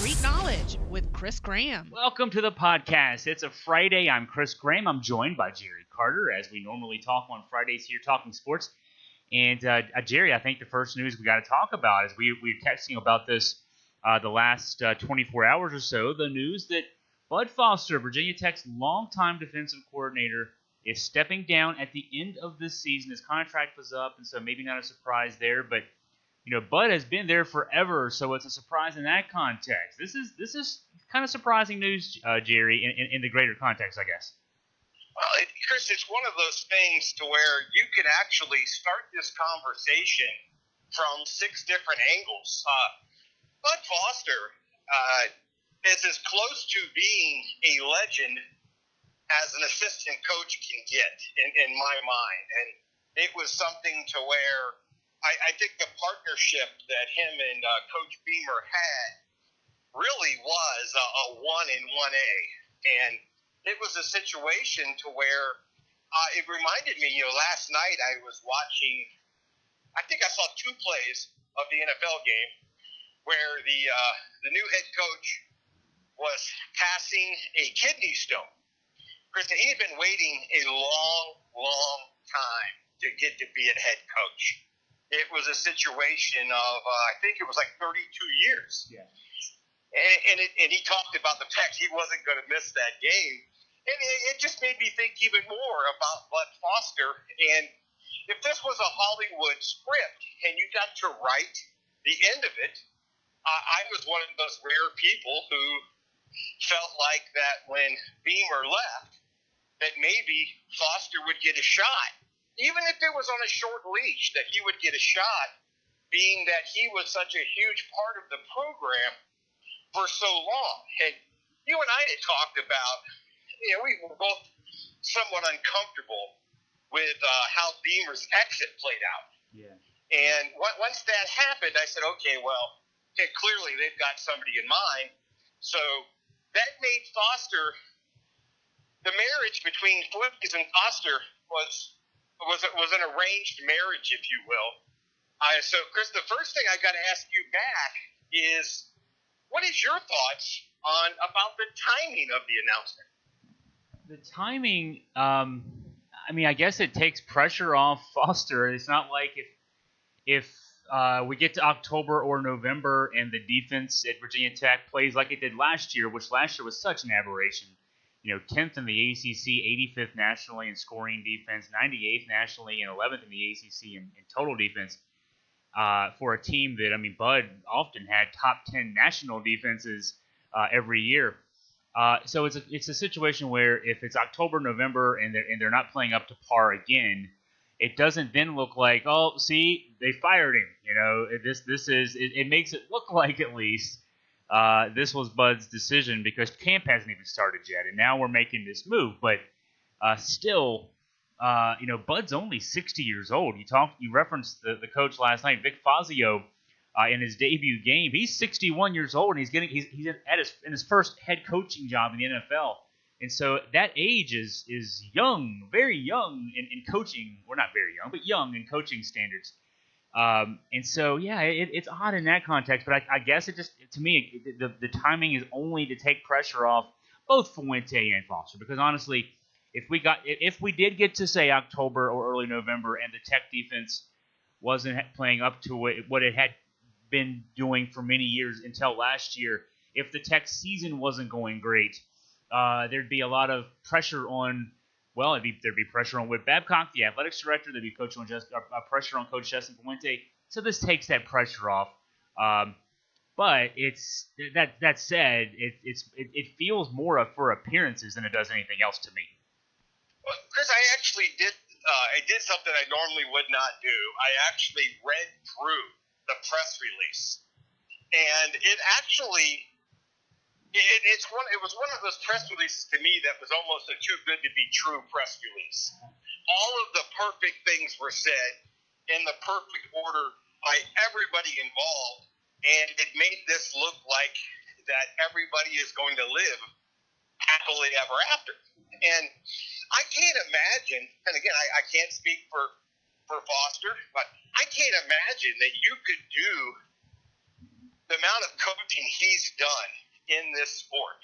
Street Knowledge with Chris Graham. Welcome to the podcast. It's a Friday. I'm Chris Graham. I'm joined by Jerry Carter, as we normally talk on Fridays here, talking sports. And Jerry, I think the first news we got to talk about is we were texting about this the last 24 hours or so. The news that Bud Foster, Virginia Tech's longtime defensive coordinator, is stepping down at the end of this season. His contract was up, and so maybe not a surprise there. But Bud has been there forever, so it's a surprise in that context. This is kind of surprising news, Jerry, in the greater context, I guess. Well, Chris, it's one of those things to where you can actually start this conversation from 6 different angles. Bud Foster is as close to being a legend as an assistant coach can get, in my mind. And it was something to where I think the partnership that him and Coach Beamer had really was a 1 in 1A. And it was a situation to where it reminded me, last night I was watching, I think I saw 2 plays of the NFL game where the new head coach was passing a kidney stone. Chris, he had been waiting a long time to get to be a head coach. It was a situation of, I think it was like 32 years. Yeah. And he talked about the fact he wasn't going to miss that game. And it just made me think even more about Bud Foster. And if this was a Hollywood script and you got to write the end of it, I was one of those rare people who felt like that when Beamer left, that maybe Foster would get a shot. Even if it was on a short leash, that he would get a shot, being that he was such a huge part of the program for so long. And you and I had talked about, we were both somewhat uncomfortable with how Beamer's exit played out. Yeah. And once that happened, I said, okay, well, clearly they've got somebody in mind. So that made Foster, the marriage between Fuentes and Foster was an arranged marriage, if you will. So, Chris, the first thing I got to ask you back is, what is your thoughts about the timing of the announcement? The timing, I guess it takes pressure off Foster. It's not like if we get to October or November and the defense at Virginia Tech plays like it did last year, which last year was such an aberration. 10th in the ACC, 85th nationally in scoring defense, 98th nationally, and 11th in the ACC in total defense. For a team that, Bud often had top 10 national defenses every year. So it's a situation where if it's October, November, and they're not playing up to par again, it doesn't then look like, oh, see, they fired him. It makes it look like at least this was Bud's decision because camp hasn't even started yet, and now we're making this move. But still, Bud's only 60 years old. You referenced the coach last night, Vic Fazio, in his debut game. He's 61 years old, and he's in his first head coaching job in the NFL. And so that age is young, very young in coaching. Well, not very young, but young in coaching standards. And so, yeah, it's odd in that context, but I guess it just, to me, the timing is only to take pressure off both Fuente and Foster, because honestly, if we did get to say October or early November and the Tech defense wasn't playing up to what it had been doing for many years until last year, if the Tech season wasn't going great, there'd be a lot of pressure on. Well, there'd be pressure on Whit Babcock, the athletics director. There'd be pressure on Coach Justin Fuente. So this takes that pressure off. But it's that said, it feels more for appearances than it does anything else to me. Well, Chris, I actually did something I normally would not do. I actually read through the press release, and it actually. It was one of those press releases to me that was almost a too good to be true press release. All of the perfect things were said in the perfect order by everybody involved, and it made this look like that everybody is going to live happily ever after. And I can't imagine, and again, I can't speak for Foster, but I can't imagine that you could do the amount of coaching he's done in this sport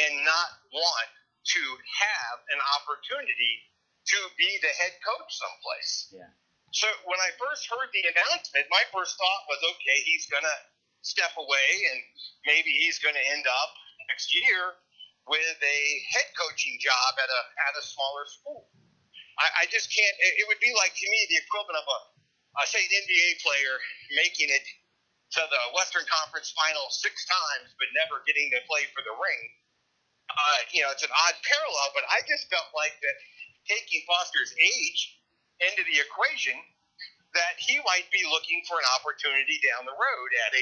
and not want to have an opportunity to be the head coach someplace. Yeah. So when I first heard the announcement, my first thought was, okay, he's going to step away and maybe he's going to end up next year with a head coaching job at a smaller school. I just can't. It would be like, to me, the equivalent of say an NBA player making it to the Western Conference Final 6 times but never getting to play for the ring. It's an odd parallel, but I just felt like that taking Foster's age into the equation, that he might be looking for an opportunity down the road at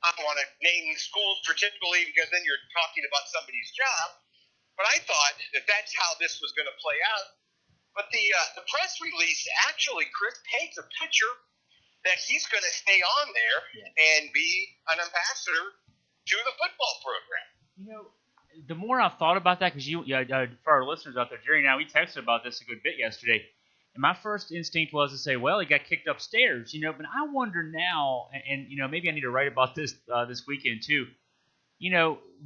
I don't want to name schools particularly because then you're talking about somebody's job, but I thought that that's how this was going to play out. But the press release actually, Chris, paints a picture that he's going to stay on there and be an ambassador to the football program. The more I've thought about that, because for our listeners out there, Jerry and I, we texted about this a good bit yesterday, and my first instinct was to say, well, he got kicked upstairs, but I wonder now, and maybe I need to write about this this weekend too.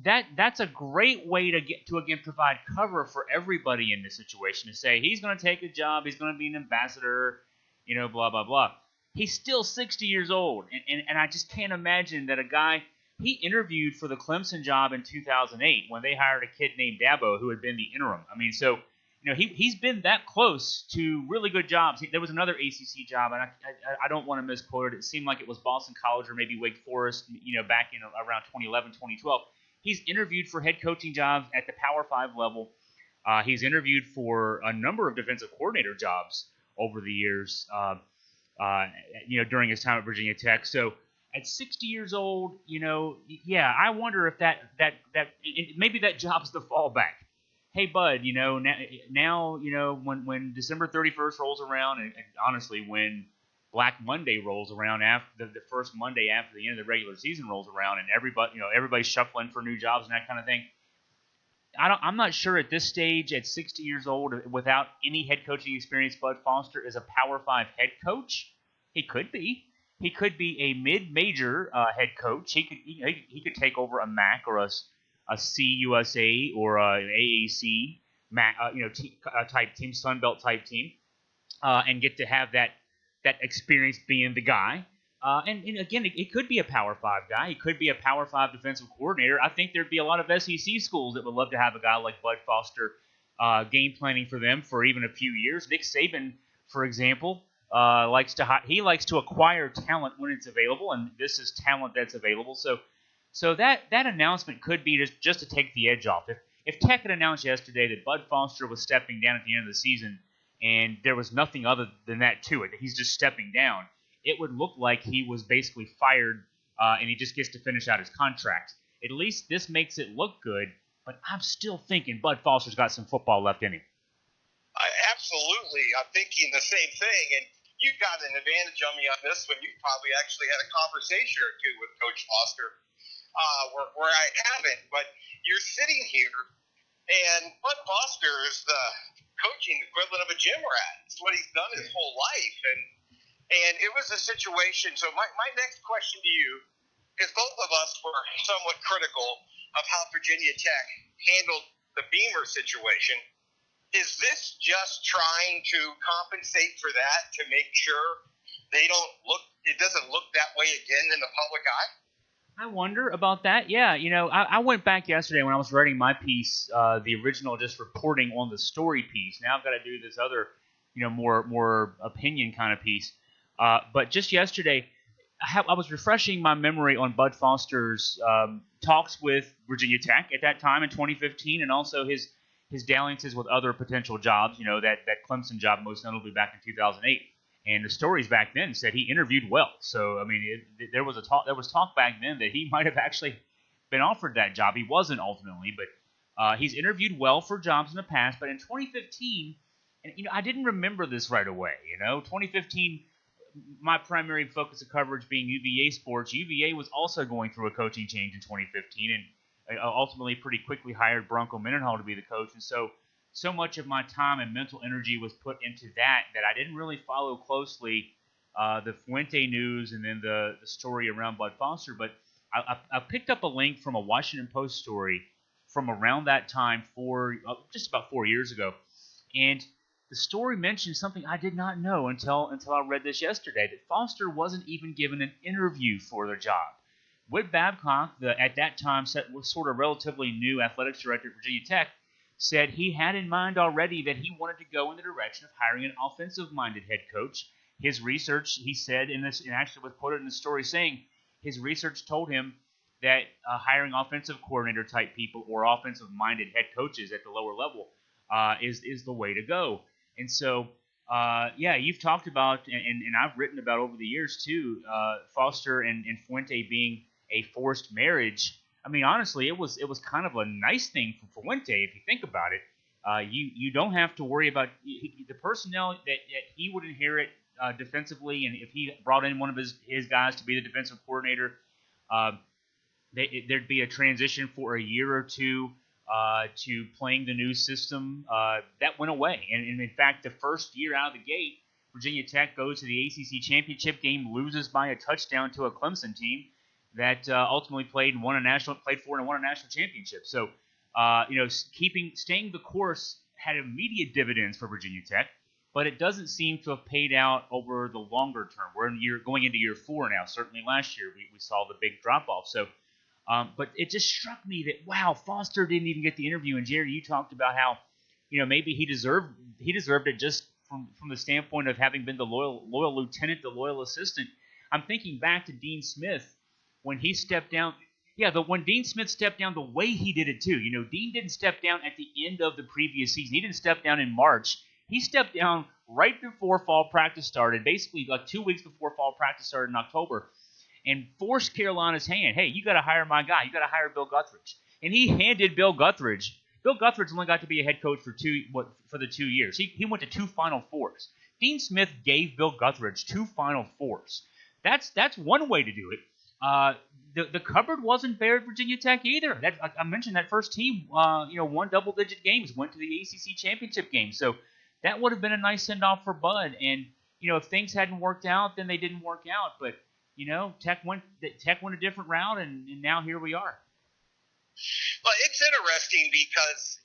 That's a great way to again provide cover for everybody in this situation, to say he's going to take a job, he's going to be an ambassador, blah blah blah. He's still 60 years old, and I just can't imagine that a guy. He interviewed for the Clemson job in 2008 when they hired a kid named Dabo who had been the interim. I mean, so he's been that close to really good jobs. There was another ACC job, and I don't want to misquote it. It seemed like it was Boston College or maybe Wake Forest, back in around 2011, 2012. He's interviewed for head coaching jobs at the Power 5 level. He's interviewed for a number of defensive coordinator jobs over the years, during his time at Virginia Tech. So at 60 years old, I wonder if that maybe that job's the fallback. Hey, bud, now when December 31st rolls around, and honestly, when Black Monday rolls around, after the first Monday after the end of the regular season rolls around, and everybody's shuffling for new jobs and that kind of thing. I'm not sure at this stage, at 60 years old, without any head coaching experience, Bud Foster is a Power 5 head coach. He could be. He could be a mid-major head coach. He could take over a MAC or a CUSA or a AAC type team, Sun Belt type team, and get to have that experience being the guy. And again, it could be a Power 5 guy. He could be a Power 5 defensive coordinator. I think there'd be a lot of SEC schools that would love to have a guy like Bud Foster game planning for them for even a few years. Nick Saban, for example, likes to acquire talent when it's available, and this is talent that's available. So that announcement could be just to take the edge off. If Tech had announced yesterday that Bud Foster was stepping down at the end of the season, and there was nothing other than that to it, that he's just stepping down, it would look like he was basically fired, and he just gets to finish out his contract. At least this makes it look good, but I'm still thinking Bud Foster's got some football left in him. Absolutely. I'm thinking the same thing, and you've got an advantage on me on this one. You've probably actually had a conversation or two with Coach Foster, where I haven't, but you're sitting here, and Bud Foster is the coaching equivalent of a gym rat. It's what he's done his whole life, and it was a situation. So my next question to you, because both of us were somewhat critical of how Virginia Tech handled the Beamer situation, is this just trying to compensate for that to make sure it doesn't look that way again in the public eye? I wonder about that. Yeah, I went back yesterday when I was writing my piece, the original just reporting on the story piece. Now I've got to do this other, more opinion kind of piece. But just yesterday, I was refreshing my memory on Bud Foster's talks with Virginia Tech at that time in 2015, and also his dalliances with other potential jobs. That Clemson job, most notably back in 2008. And the stories back then said he interviewed well. So, I mean, there was talk back then that he might have actually been offered that job. He wasn't ultimately, but he's interviewed well for jobs in the past. But in 2015, and I didn't remember this right away. 2015, my primary focus of coverage being UVA sports. UVA was also going through a coaching change in 2015, and ultimately pretty quickly hired Bronco Mendenhall to be the coach. And so much of my time and mental energy was put into that I didn't really follow closely the Fuente news and then the story around Bud Foster. But I picked up a link from a Washington Post story from around that time, just about 4 years ago, and the story mentioned something I did not know until I read this yesterday, that Foster wasn't even given an interview for the job. Whit Babcock, at that time was sort of relatively new athletics director at Virginia Tech, said he had in mind already that he wanted to go in the direction of hiring an offensive-minded head coach. His research, he said, and actually was quoted in the story saying, his research told him that hiring offensive coordinator type people or offensive-minded head coaches at the lower level is the way to go. And so, you've talked about, and I've written about over the years too, Foster and Fuente being a forced marriage. I mean, honestly, it was kind of a nice thing for Fuente if you think about it. You don't have to worry about the personnel that he would inherit defensively, and if he brought in one of his guys to be the defensive coordinator, there'd be a transition for a year or two to playing the new system. That went away, and in fact, the first year out of the gate, Virginia Tech goes to the ACC championship game, loses by a touchdown to a Clemson team that ultimately played for and won a national championship. So, staying the course had immediate dividends for Virginia Tech, but it doesn't seem to have paid out over the longer term. We're going into year 4 now. Certainly last year we saw the big drop off. So, but it just struck me that wow, Foster didn't even get the interview. And Jerry, you talked about how maybe he deserved it just from the standpoint of having been the loyal lieutenant, the loyal assistant. I'm thinking back to Dean Smith. When he stepped down, when Dean Smith stepped down, the way he did it too. Dean didn't step down at the end of the previous season. He didn't step down in March. He stepped down right before fall practice started, basically like 2 weeks before fall practice started in October, and forced Carolina's hand. Hey, you got to hire my guy. You got to hire Bill Guthridge. And he handed Bill Guthridge. Bill Guthridge only got to be a head coach for the 2 years. He went to 2 Final Fours. Dean Smith gave Bill Guthridge 2 Final Fours. That's one way to do it. The cupboard wasn't bare at Virginia Tech either. I mentioned that first team, won double-digit games, went to the ACC championship game. So that would have been a nice send-off for Bud. And if things hadn't worked out, then they didn't work out. But Tech went a different route, and now here we are. Well, it's interesting because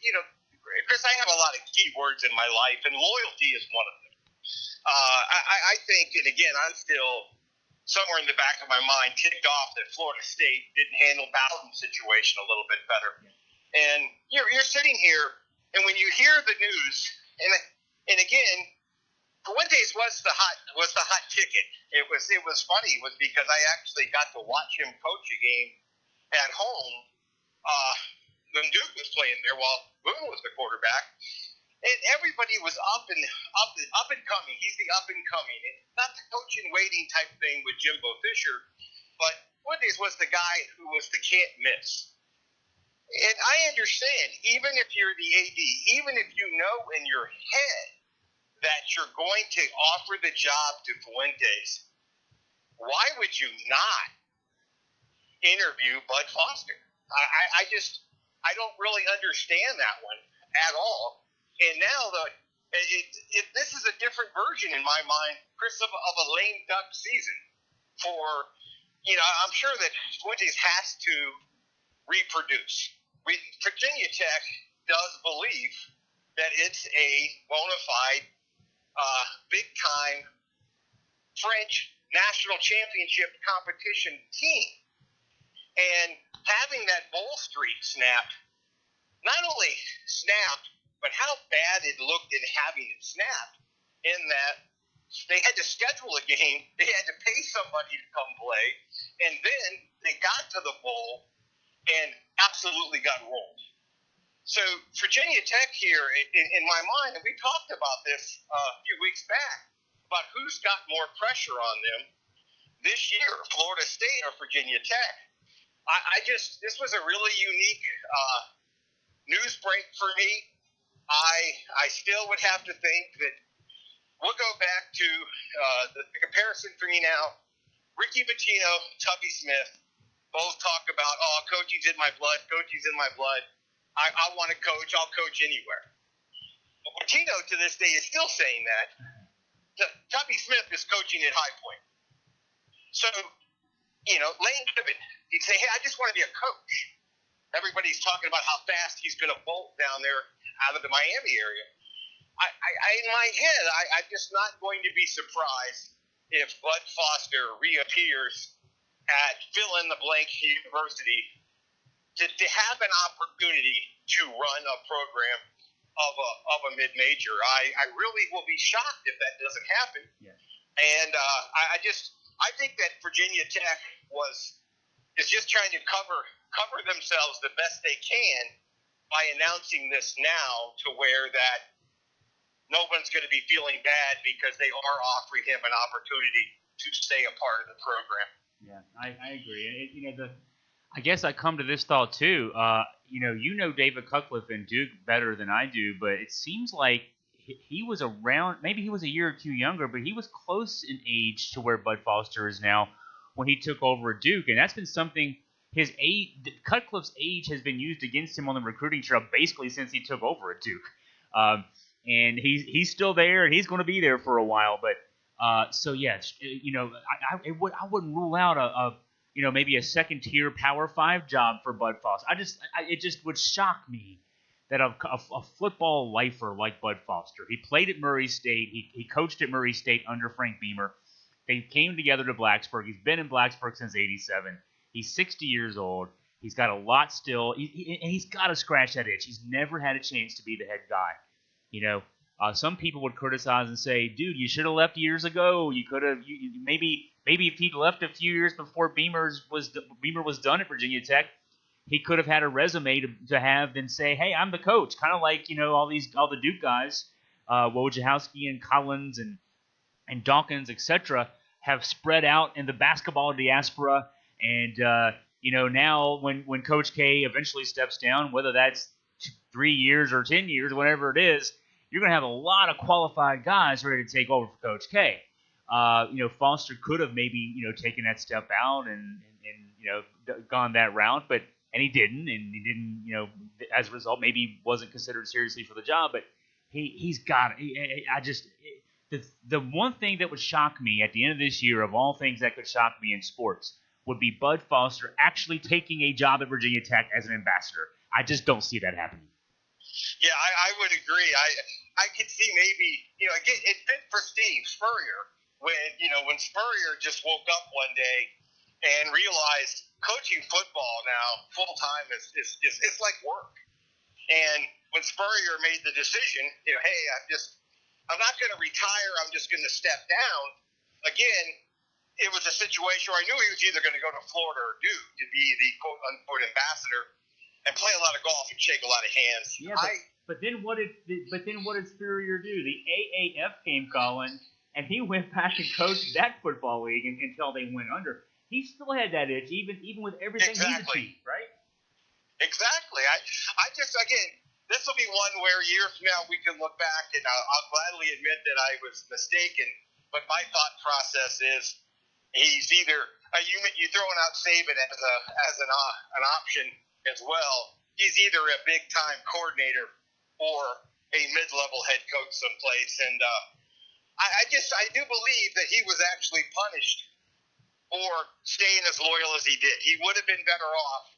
Chris, I have a lot of key words in my life, and loyalty is one of them. I think, and again, I'm still somewhere in the back of my mind ticked off that Florida State didn't handle Bowden's situation a little bit better. And you're sitting here, and when you hear the news, and again, Fuentes was the hot ticket. It was funny because I actually got to watch him coach a game at home when Duke was playing there while Boone was the quarterback. And everybody was up and coming. He's the up and coming. Not the coach in waiting type thing with Jimbo Fisher, but Fuentes was the guy who was the can't miss. And I understand, even if you're the AD, even if you know in your head that you're going to offer the job to Fuentes, why would you not interview Bud Foster? I don't really understand that one at all. And now this is a different version in my mind, Chris, of a lame duck season. I'm sure that Fuentes has to reproduce. Virginia Tech does believe that it's a bona fide, big-time French national championship competition team. And having that bowl streak snapped, not only snapped, but how bad it looked in having it snapped, in that they had to schedule a game, they had to pay somebody to come play, and then they got to the bowl and absolutely got rolled. So Virginia Tech here, in my mind, and we talked about this a few weeks back, about who's got more pressure on them this year, Florida State or Virginia Tech. This was a really unique news break for me. I still would have to think that we'll go back to the comparison for me now. Ricky Pitino, Tubby Smith, both talk about, coaching's in my blood, coaching's in my blood. I want to coach, I'll coach anywhere. But Pitino to this day is still saying that. Tubby Smith is coaching at High Point. So, Lane Kiffin, he'd say, hey, I just want to be a coach. Everybody's talking about how fast he's going to bolt down there out of the Miami area. In my head, I'm just not going to be surprised if Bud Foster reappears at fill-in-the-blank university to have an opportunity to run a program of a mid-major. I really will be shocked if that doesn't happen. Yeah. And I think that Virginia Tech is just trying to cover themselves the best they can by announcing this now, to where that no one's going to be feeling bad because they are offering him an opportunity to stay a part of the program. Yeah, I agree. I guess I come to this thought too. David Cutcliffe and Duke better than I do, but it seems like he was around. Maybe he was a year or two younger, but he was close in age to where Bud Foster is now when he took over at Duke, and that's been something. His age, Cutcliffe's age, has been used against him on the recruiting trail basically since he took over at Duke. And he's still there, and he's going to be there for a while. But I wouldn't rule out a maybe a second tier Power 5 job for Bud Foster. It just would shock me that a football lifer like Bud Foster. He played at Murray State. He coached at Murray State under Frank Beamer. They came together to Blacksburg. He's been in Blacksburg since '87. He's 60 years old. He's got a lot still. He's got to scratch that itch. He's never had a chance to be the head guy. Some people would criticize and say, dude, you should have left years ago. You could have maybe if he'd left a few years before Beamer was done at Virginia Tech, he could have had a resume to have then say, hey, I'm the coach. Kind of like, all the Duke guys, Wojciechowski and Collins and Dawkins, etc., have spread out in the basketball diaspora. And, now when Coach K eventually steps down, whether that's 3 years or 10 years, whatever it is, you're going to have a lot of qualified guys ready to take over for Coach K. Foster could have maybe, taken that step out and gone that route, and he didn't, as a result, maybe wasn't considered seriously for the job, but he's got it. The one thing that would shock me at the end of this year, of all things that could shock me in sports, would be Bud Foster actually taking a job at Virginia Tech as an ambassador. I just don't see that happening. Yeah, I would agree. I could see maybe, again, it fit for Steve Spurrier when Spurrier just woke up one day and realized coaching football now full time is like work. And when Spurrier made the decision, hey, I'm not going to retire. I'm just going to step down. Again, it was a situation where I knew he was either going to go to Florida or Duke to be the quote unquote ambassador and play a lot of golf and shake a lot of hands. Yeah, but then what did Spurrier do? The AAF came calling, and he went back and coached that football league until they went under. He still had that itch, even with everything he's achieved, right? Exactly. I just, again, this will be one where a year from now we can look back, and I'll gladly admit that I was mistaken. But my thought process is he's either you throwing out Saban as an option as well. He's either a big time coordinator or a mid-level head coach someplace, and I do believe that he was actually punished for staying as loyal as he did. He would have been better off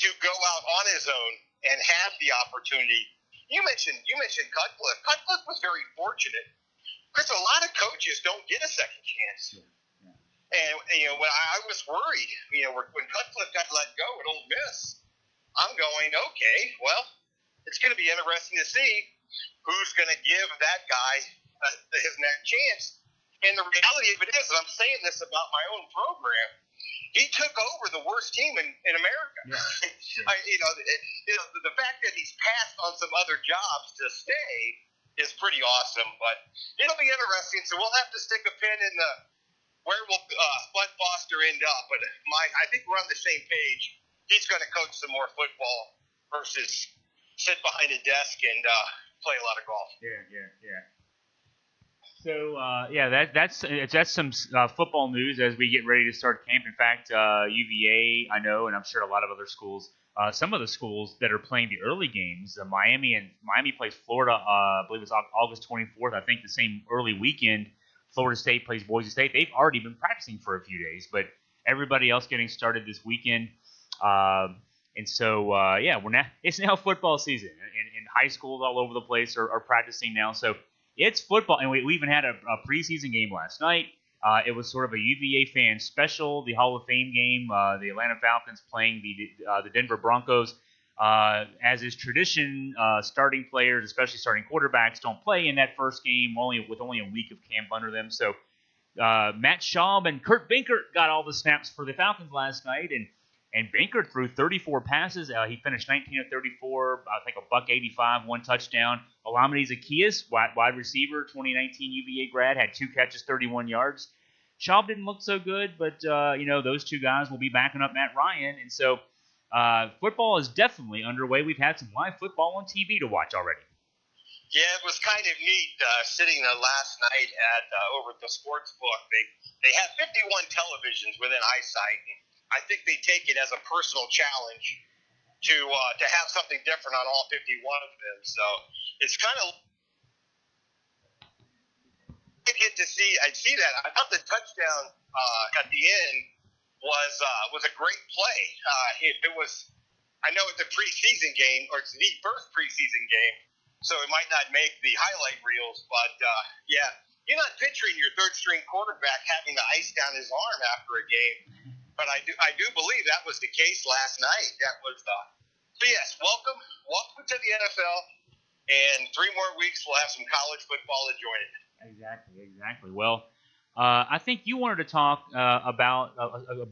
to go out on his own and have the opportunity. You mentioned Cutcliffe. Cutcliffe was very fortunate. Chris, a lot of coaches don't get a second chance. Yeah. And when I was worried, when Cutcliffe got let go at Ole Miss, I'm going, okay, well, it's going to be interesting to see who's going to give that guy his next chance. And the reality of it is, and I'm saying this about my own program, he took over the worst team in America. Yeah. The fact that he's passed on some other jobs to stay is pretty awesome. But it'll be interesting. So we'll have to stick a pin in where will Bud Foster end up. But I think we're on the same page. He's going to coach some more football versus sit behind a desk and play a lot of golf. Yeah. So that's some football news as we get ready to start camp. In fact, UVA, I know, and I'm sure a lot of other schools, some of the schools that are playing the early games, Miami plays Florida. I believe it's August 24th. I think the same early weekend. Florida State plays Boise State. They've already been practicing for a few days, but everybody else getting started this weekend. And so, it's now football season, and high schools all over the place are practicing now. So it's football, and we even had a preseason game last night. It was sort of a UVA fan special, the Hall of Fame game. The Atlanta Falcons playing the Denver Broncos. As is tradition, starting players, especially starting quarterbacks, don't play in that first game with only a week of camp under them. So Matt Schaub and Kurt Benkert got all the snaps for the Falcons last night, and Benkert threw 34 passes. He finished 19 of 34, I think $185, one touchdown. Olamide Zaccheaus, wide receiver, 2019 UVA grad, had 2 catches, 31 yards. Schaub didn't look so good, but those two guys will be backing up Matt Ryan, and so football is definitely underway. We've had some live football on TV to watch already. Yeah, it was kind of neat sitting last night at over at the sports book. They have 51 televisions within eyesight. And I think they take it as a personal challenge to have something different on all 51 of them. So it's kind of I see that. I thought the touchdown at the end was a great play. It was. I know it's a preseason game, or it's the first preseason game, so it might not make the highlight reels. But you're not picturing your third string quarterback having to ice down his arm after a game. But I do believe that was the case last night. That was so yes, welcome to the NFL, and 3 more weeks we'll have some college football to join it. Exactly. Well, I think you wanted to talk about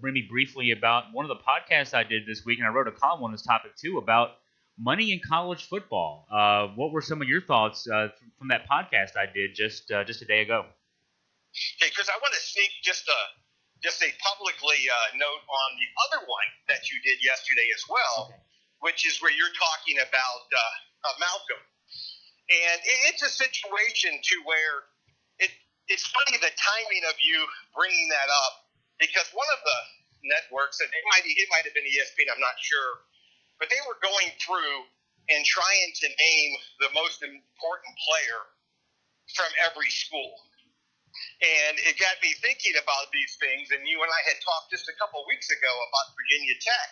maybe briefly about one of the podcasts I did this week, and I wrote a column on this topic too about money in college football. What were some of your thoughts from that podcast I did just a day ago? Hey, Chris, I want to sneak just a publicly note on the other one that you did yesterday as well, which is where you're talking about Malcolm. And it's a situation to where it's funny the timing of you bringing that up, because one of the networks, and it might have been ESPN, I'm not sure, but they were going through and trying to name the most important player from every school. And it got me thinking about these things, and you and I had talked just a couple of weeks ago about Virginia Tech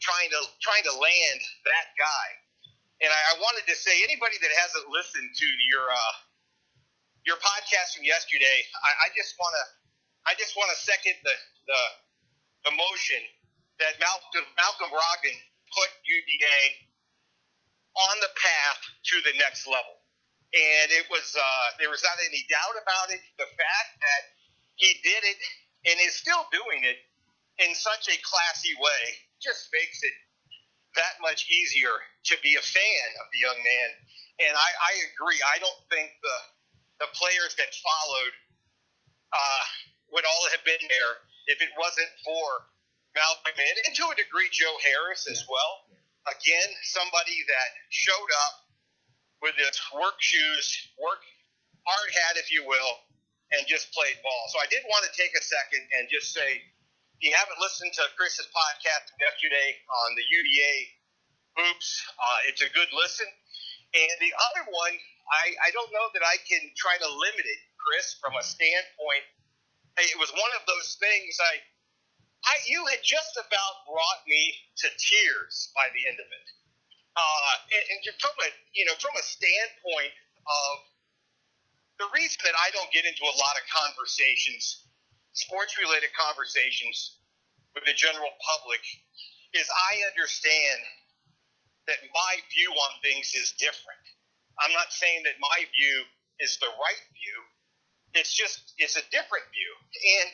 trying to land that guy. And I wanted to say, anybody that hasn't listened to your podcast from yesterday, I just want to second the motion that Malcolm Brogdon put UVA on the path to the next level. And it was there was not any doubt about it. The fact that he did it and is still doing it in such a classy way just makes it that much easier to be a fan of the young man. And I agree. I don't think the players that followed would all have been there if it wasn't for Malcolm and to a degree Joe Harris as well. Again, somebody that showed up with his work shoes, work hard hat, if you will, and just played ball. So I did want to take a second and just say, if you haven't listened to Chris's podcast yesterday on the UVA hoops, it's a good listen. And the other one, I don't know that I can try to limit it, Chris, from a standpoint. It was one of those things you had just about brought me to tears by the end of it. And from a standpoint of the reason that I don't get into a lot of conversations, sports-related conversations with the general public, is I understand that my view on things is different. I'm not saying that my view is the right view. It's a different view. And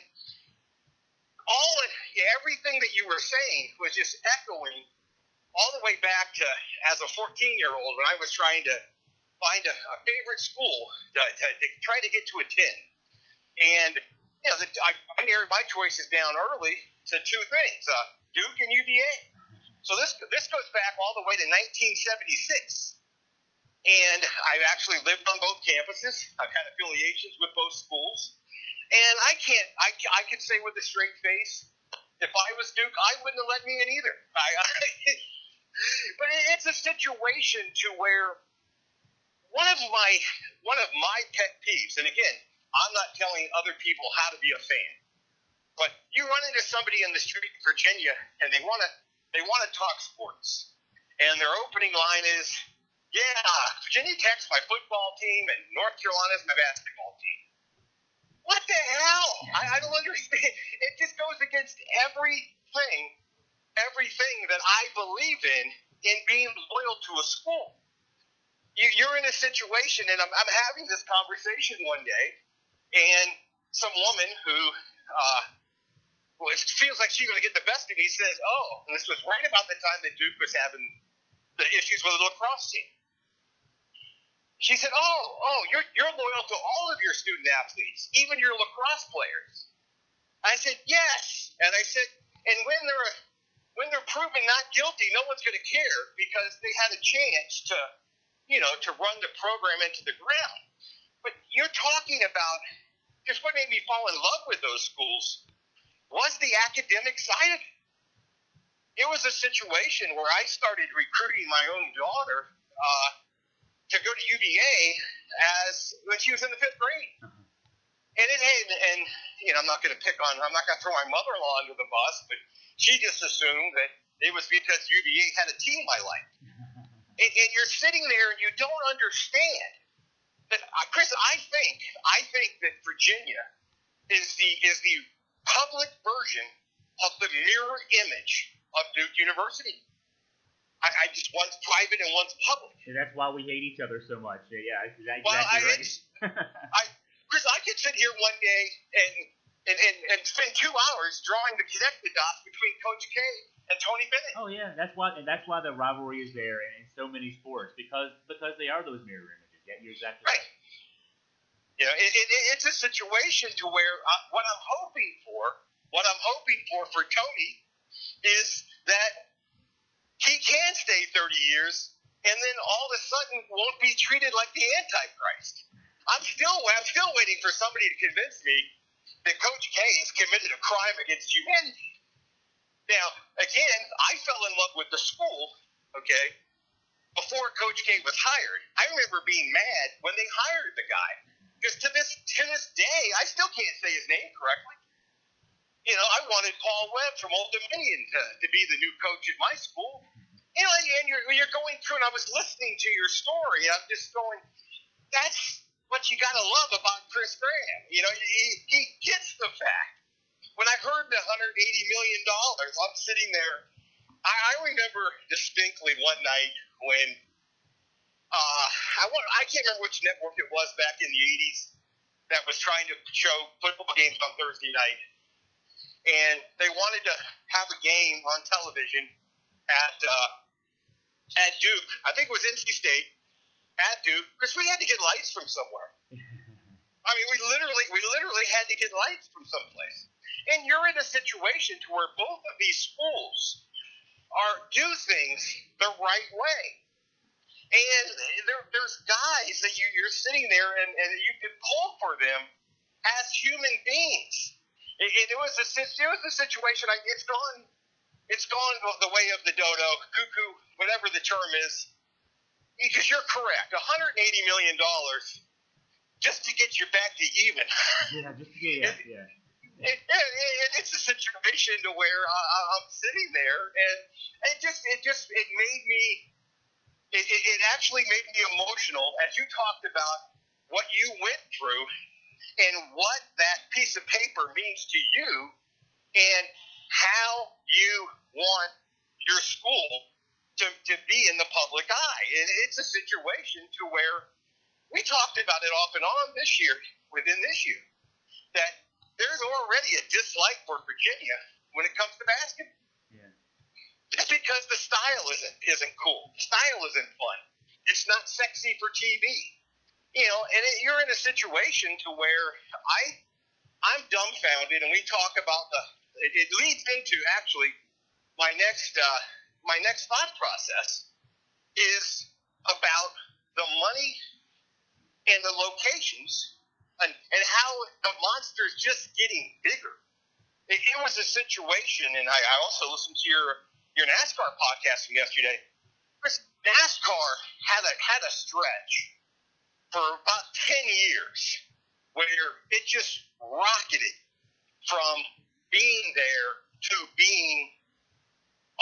everything that you were saying was just echoing all the way back to as a 14-year-old when I was trying to find a favorite school to try to get to attend. And I narrowed my choices down early to 2 things, Duke and UVA. So this goes back all the way to 1976. And I've actually lived on both campuses. I've had affiliations with both schools. And I can say with a straight face, if I was Duke, I wouldn't have let me in either. But it's a situation to where one of my pet peeves, and again, I'm not telling other people how to be a fan, but you run into somebody in the street in Virginia and they want to talk sports, and their opening line is, "Yeah, Virginia Tech's my football team and North Carolina's my basketball team." What the hell? I don't understand. It just goes against everything that I believe in being loyal to a school. You're in a situation, and I'm having this conversation one day, and some woman who feels like she's going to get the best of me says, "Oh," and this was right about the time that Duke was having the issues with the lacrosse team. She said, "Oh, you're loyal to all of your student athletes, even your lacrosse players." I said, "Yes," and I said, "And when they're proven not guilty, no one's going to care because they had a chance to run the program into the ground." But you're talking about just what made me fall in love with those schools was the academic side of it. It was a situation where I started recruiting my own daughter to go to UVA when she was in the 5th grade. And I'm not going to throw my mother-in-law under the bus, but she just assumed that it was because UVA had a team I liked. And you're sitting there and you don't understand that, Chris. I think that Virginia is the public version of the mirror image of Duke University. I just one's private and one's public. And that's why we hate each other so much. Yeah, exactly right. Chris, I could sit here one day and spend 2 hours drawing the connected dots between Coach K and Tony Bennett. Oh yeah, that's why the rivalry is there in so many sports because they are those mirror images. Yeah, you're exactly right. It's a situation to where what I'm hoping for Tony is that he can stay 30 years and then all of a sudden won't be treated like the Antichrist. I'm still waiting for somebody to convince me that Coach K has committed a crime against humanity. Now, again, I fell in love with the school, okay, before Coach K was hired. I remember being mad when they hired the guy. Because to this day, I still can't say his name correctly. I wanted Paul Webb from Old Dominion to be the new coach at my school. And you're going through, and I was listening to your story, and I'm just going, that's what you got to love about Chris Graham. He gets the fact. When I heard the $180 million, I'm sitting there. I remember distinctly one night when I can't remember which network it was back in the 80s that was trying to show football games on Thursday night. And they wanted to have a game on television at Duke. I think it was NC State at Duke because we had to get lights from somewhere. I mean, we literally had to get lights from someplace. And you're in a situation to where both of these schools do things the right way. And there's guys that you're sitting there and you can pull for them as human beings. It was a situation. It's gone the way of the dodo, cuckoo, whatever the term is. Because you're correct, $180 million just to get you back to even. Yeah, just to get yeah. It's a situation to where I'm sitting there, and it made me. It actually made me emotional as you talked about what you went through and what that piece of paper means to you and how you want your school to be in the public eye. And it's a situation to where we talked about it off and on within this year, that there's already a dislike for Virginia when it comes to basketball. Yeah. Just because the style isn't cool. The style isn't fun. It's not sexy for TV. You're in a situation to where I'm dumbfounded, and we talk about it leads into actually my next thought process is about the money and the locations and how the monster is just getting bigger. It was a situation, and I also listened to your NASCAR podcast from yesterday. Chris, NASCAR had a stretch for about 10 years where it just rocketed from being there to being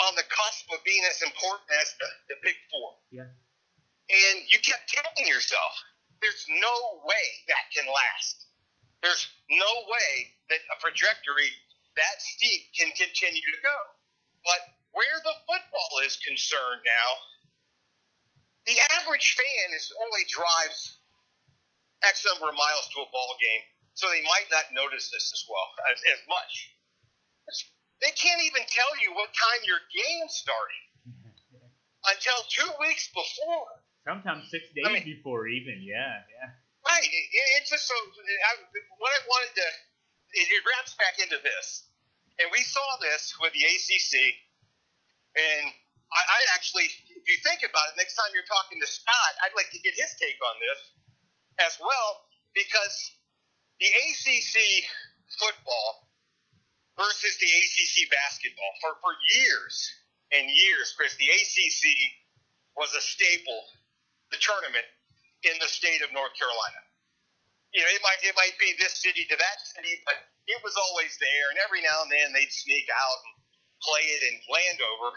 on the cusp of being as important as the Big Four. Yeah. And you kept telling yourself, there's no way that can last. There's no way that a trajectory that steep can continue to go. But where the football is concerned now, the average fan only drives X number of miles to a ball game, so they might not notice this as well as much. They can't even tell you what time your game's starting until 2 weeks before. Sometimes 6 days before even, yeah. Right. It's just so. What I wanted to. It wraps back into this. And we saw this with the ACC. And I actually, if you think about it, next time you're talking to Scott, I'd like to get his take on this as well. Because the ACC football versus the ACC basketball, for years and years, Chris, the ACC was a staple, the tournament, in the state of North Carolina. You know, it might be this city to that city, but it was always there, and every now and then they'd sneak out and play it in Landover.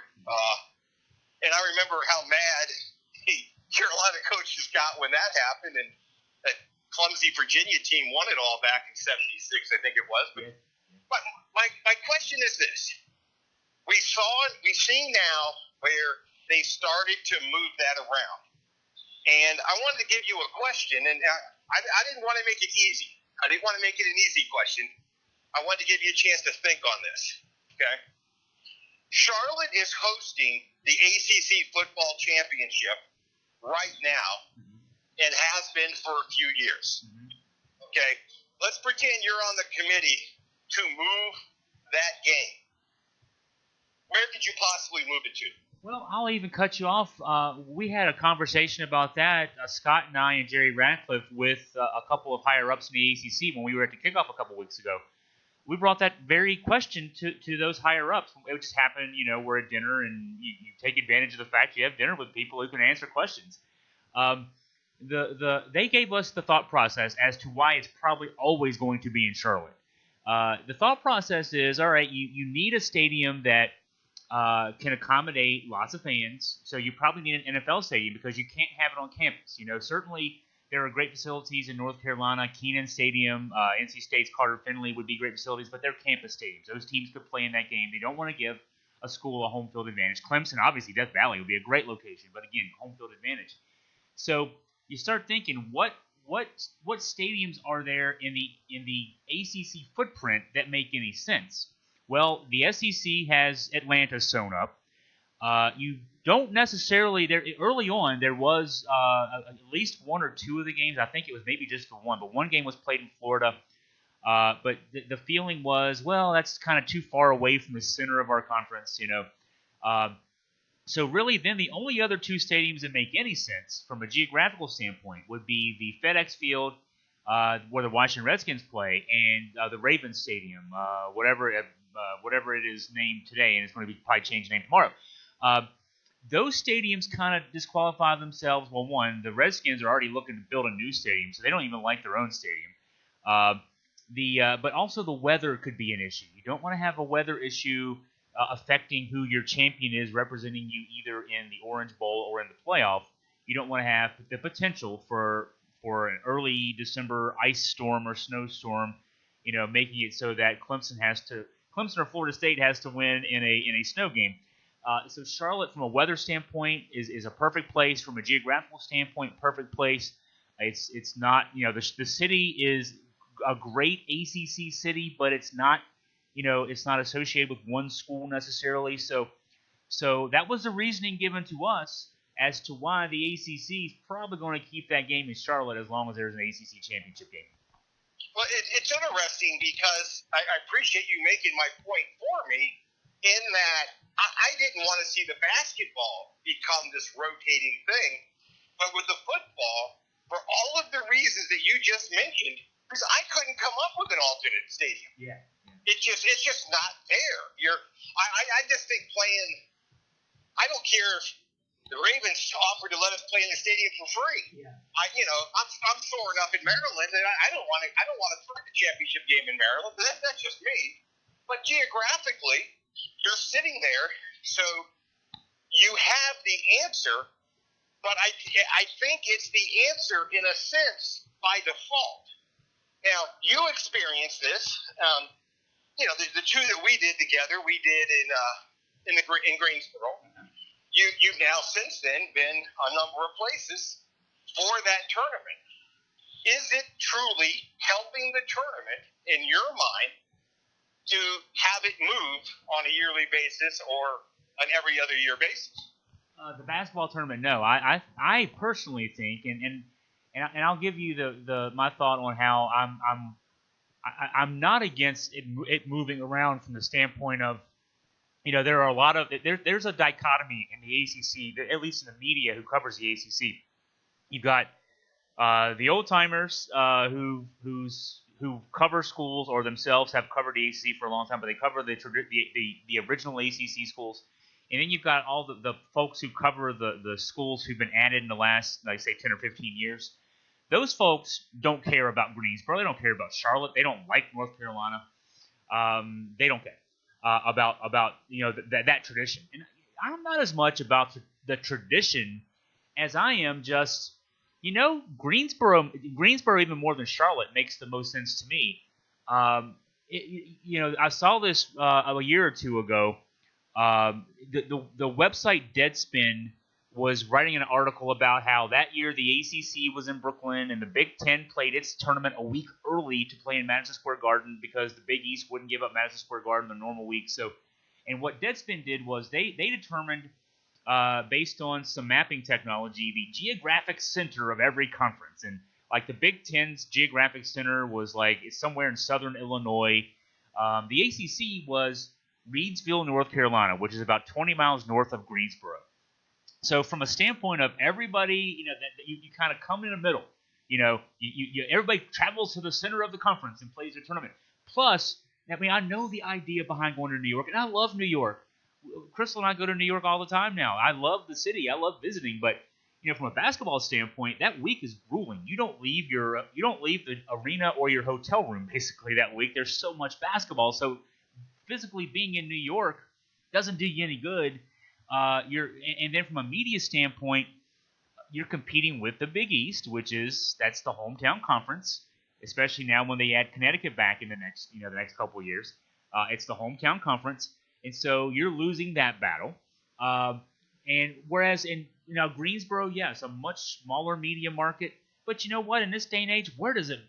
And I remember how mad the Carolina coaches got when that happened, and that clumsy Virginia team won it all back in '76, I think it was. But my question is this. We've seen now where they started to move that around. And I wanted to give you a question, and I didn't want to make it easy. I didn't want to make it an easy question. I wanted to give you a chance to think on this, okay? Charlotte is hosting the ACC football championship right now and has been for a few years, okay? Let's pretend you're on the committee to move that game. Where could you possibly move it to? Well, I'll even cut you off. We had a conversation about that, Scott and I and Jerry Ratcliffe, with a couple of higher-ups in the ACC when we were at the kickoff a couple weeks ago. We brought that very question to those higher-ups. It just happened, you know, we're at dinner, and you take advantage of the fact you have dinner with people who can answer questions. They gave us the thought process as to why it's probably always going to be in Charlotte. The thought process is, all right, you need a stadium that can accommodate lots of fans, so you probably need an NFL stadium because you can't have it on campus. You know, certainly there are great facilities in North Carolina. Kenan Stadium, NC State's Carter Finley would be great facilities, but they're campus stadiums. Those teams could play in that game. They don't want to give a school a home field advantage. Clemson, obviously, Death Valley would be a great location, but again, home field advantage. So you start thinking, what stadiums are there in the ACC footprint that make any sense? Well, the SEC has Atlanta sewn up. You don't necessarily there early on. There was at least one or two of the games. I think it was maybe just the one, but one game was played in Florida. But the feeling was, well, that's kind of too far away from the center of our conference, you know. So really, then the only other two stadiums that make any sense from a geographical standpoint would be the FedEx Field, where the Washington Redskins play, and the Ravens Stadium, whatever it is named today, and it's going to be probably changed name tomorrow. Those stadiums kind of disqualify themselves. Well, one, the Redskins are already looking to build a new stadium, so they don't even like their own stadium. But also the weather could be an issue. You don't want to have a weather issue affecting who your champion is, representing you either in the Orange Bowl or in the playoff. You don't want to have the potential for an early December ice storm or snowstorm, you know, making it so that Clemson or Florida State has to win in a snow game. So Charlotte, from a weather standpoint, is a perfect place. From a geographical standpoint, perfect place. It's not, you know, the city is a great ACC city, but it's not, you know, it's not associated with one school necessarily. So that was the reasoning given to us as to why the ACC is probably going to keep that game in Charlotte as long as there's an ACC championship game. Well, it's interesting because I appreciate you making my point for me in that I didn't want to see the basketball become this rotating thing. But with the football, for all of the reasons that you just mentioned, because I couldn't come up with an alternate stadium. Yeah. It's just not there. I just think playing. I don't care if the Ravens offered to let us play in the stadium for free. Yeah. I'm sore enough in Maryland, and I don't want to play the championship game in Maryland. But that's just me. But geographically, you're sitting there, so you have the answer. But I think it's the answer in a sense by default. Now you experienced this. The two that we did together, we did in Greensboro. You've now since then been a number of places for that tournament. Is it truly helping the tournament in your mind to have it move on a yearly basis or an every other year basis? The basketball tournament, no. I personally think, and I'll give you the my thought on how I'm not against it moving around from the standpoint of, there are a lot of there's a dichotomy in the ACC, at least in the media who covers the ACC. You've got the old timers who cover schools or themselves have covered the ACC for a long time, but they cover the original ACC schools. And then you've got all the folks who cover the schools who've been added in the last, like, say, 10 or 15 years. Those folks don't care about Greensboro. They don't care about Charlotte. They don't like North Carolina. They don't care about that tradition. And I'm not as much about the tradition as I am just, Greensboro even more than Charlotte makes the most sense to me. I saw this a year or two ago. The website Deadspin was writing an article about how that year the ACC was in Brooklyn and the Big Ten played its tournament a week early to play in Madison Square Garden because the Big East wouldn't give up Madison Square Garden the normal week. So, and what Deadspin did was they determined, based on some mapping technology, the geographic center of every conference. And like the Big Ten's geographic center was it's somewhere in southern Illinois. The ACC was Reidsville, North Carolina, which is about 20 miles north of Greensboro. So from a standpoint of everybody, that you kind of come in the middle. Everybody travels to the center of the conference and plays their tournament. Plus, I know the idea behind going to New York, and I love New York. Crystal and I go to New York all the time now. I love the city. I love visiting, but from a basketball standpoint, that week is grueling. You don't leave the arena or your hotel room basically that week. There's so much basketball, so physically being in New York doesn't do you any good. And then from a media standpoint, you're competing with the Big East, that's the hometown conference, especially now when they add Connecticut back in the next couple of years. It's the hometown conference, and so you're losing that battle. And whereas in Greensboro, yes, a much smaller media market, but you know what? In this day and age, what does it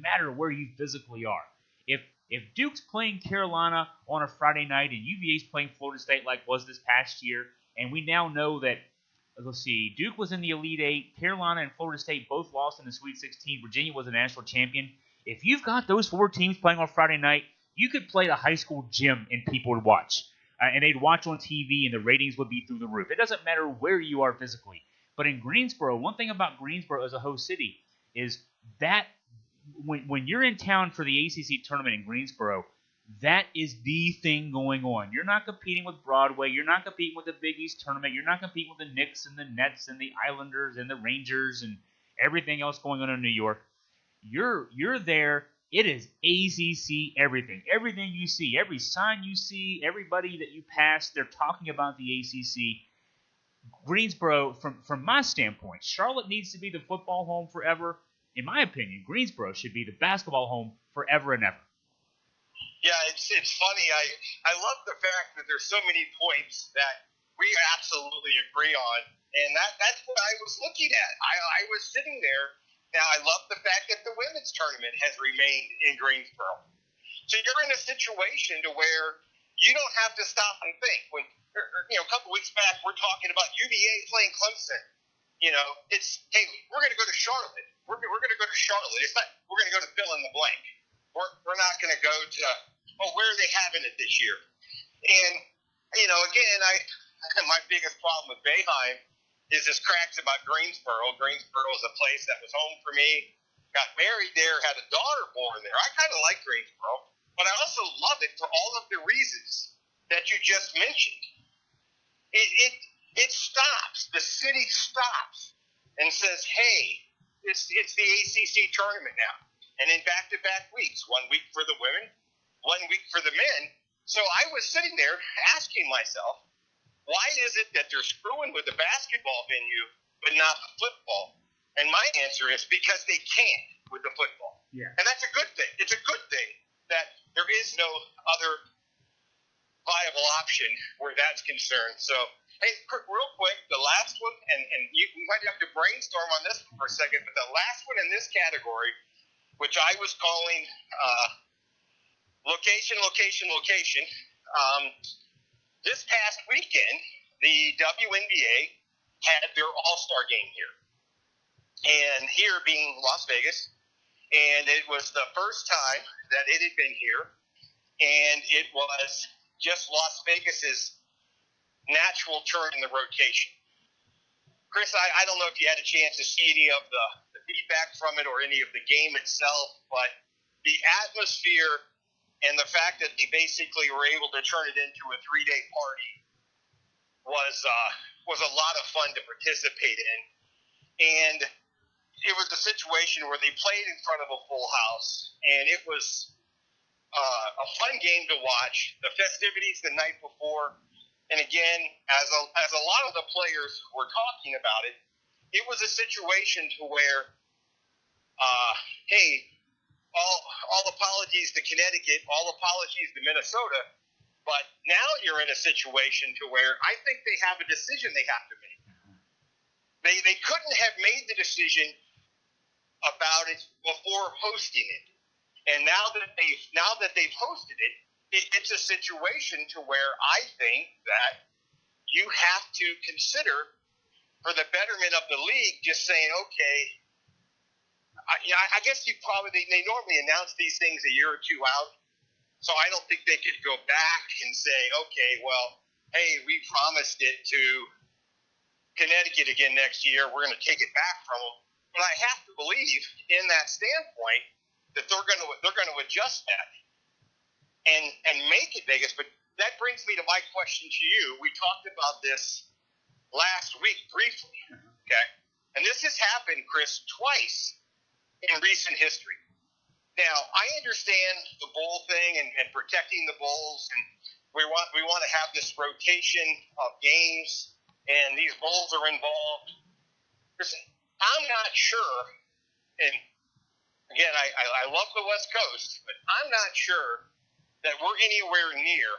matter where you physically are? If Duke's playing Carolina on a Friday night and UVA's playing Florida State like was this past year, and we now know that, let's see, Duke was in the Elite Eight, Carolina and Florida State both lost in the Sweet 16, Virginia was a national champion. If you've got those four teams playing on Friday night, you could play the high school gym and people would watch. And they'd watch on TV and the ratings would be through the roof. It doesn't matter where you are physically. But in Greensboro, one thing about Greensboro as a host city is that when you're in town for the ACC tournament in Greensboro, that is the thing going on. You're not competing with Broadway. You're not competing with the Big East tournament. You're not competing with the Knicks and the Nets and the Islanders and the Rangers and everything else going on in New York. You're there. It is ACC everything. Everything you see, every sign you see, everybody that you pass, they're talking about the ACC. Greensboro, from my standpoint, Charlotte needs to be the football home forever. In my opinion, Greensboro should be the basketball home forever and ever. Yeah, it's funny. I love the fact that there's so many points that we absolutely agree on, and that's what I was looking at. I was sitting there. Now, I love the fact that the women's tournament has remained in Greensboro. So you're in a situation to where you don't have to stop and think. When a couple weeks back, we're talking about UVA playing Clemson. It's, hey, we're going to go to Charlotte. We're going to go to Charlotte. It's not, we're going to go to fill in the blank. We're not going to go to, where are they having it this year? And, again, my biggest problem with Boeheim is his cracks about Greensboro. Greensboro is a place that was home for me. Got married there, had a daughter born there. I kind of like Greensboro, but I also love it for all of the reasons that you just mentioned. It stops. The city stops and says, "Hey, it's the ACC tournament now," and in back-to-back weeks, 1 week for the women, 1 week for the men. So I was sitting there asking myself, why is it that they're screwing with the basketball venue but not the football? And my answer is because they can't with the football. Yeah. And that's a good thing. It's a good thing that there is no other viable option where that's concerned. So, hey, real quick, the last one, and we might have to brainstorm on this for a second, but the last one in this category, which I was calling location. This past weekend, the WNBA had their All-Star game here. And here being Las Vegas, and it was the first time that it had been here, and it was just Las Vegas's natural turn in the rotation. Chris, I don't know if you had a chance to see any of the feedback from it or any of the game itself, but the atmosphere and the fact that they basically were able to turn it into a 3-day party was a lot of fun to participate in. And it was a situation where they played in front of a full house, and it was a fun game to watch. The festivities the night before, and again, as a lot of the players were talking about it, it was a situation to where, hey, all apologies to Connecticut, all apologies to Minnesota, but now you're in a situation to where I think they have a decision they have to make. They couldn't have made the decision about it before hosting it, and now that they've hosted it, it's a situation to where I think that you have to consider, for the betterment of the league, just saying, okay. I guess they normally announce these things a year or two out, so I don't think they could go back and say, okay, well, hey, we promised it to Connecticut again next year. We're going to take it back from them. But I have to believe, in that standpoint, that they're going to adjust that and make it Vegas. But that brings me to my question to you. We talked about this last week briefly, okay? And this has happened, Chris, twice in recent history. Now, I understand the bowl thing and protecting the bowls, and we want to have this rotation of games, and these bowls are involved. Listen, I'm not sure, and again, I love the West Coast, but I'm not sure that we're anywhere near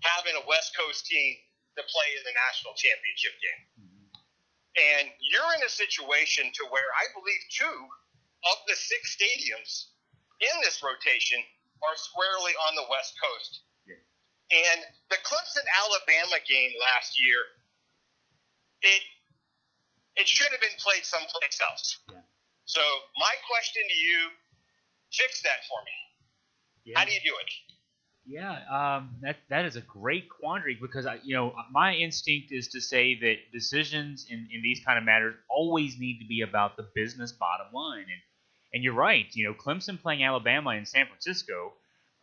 having a West Coast team to play in the national championship game. And you're in a situation to where I believe 2 of the 6 stadiums in this rotation are squarely on the West Coast. Yeah. And the Clemson-Alabama game last year, it should have been played someplace else. Yeah. So my question to you, fix that for me. Yeah. How do you do it? Yeah, that is a great quandary because my instinct is to say that decisions in these kind of matters always need to be about the business bottom line, and you're right. Clemson playing Alabama in San Francisco,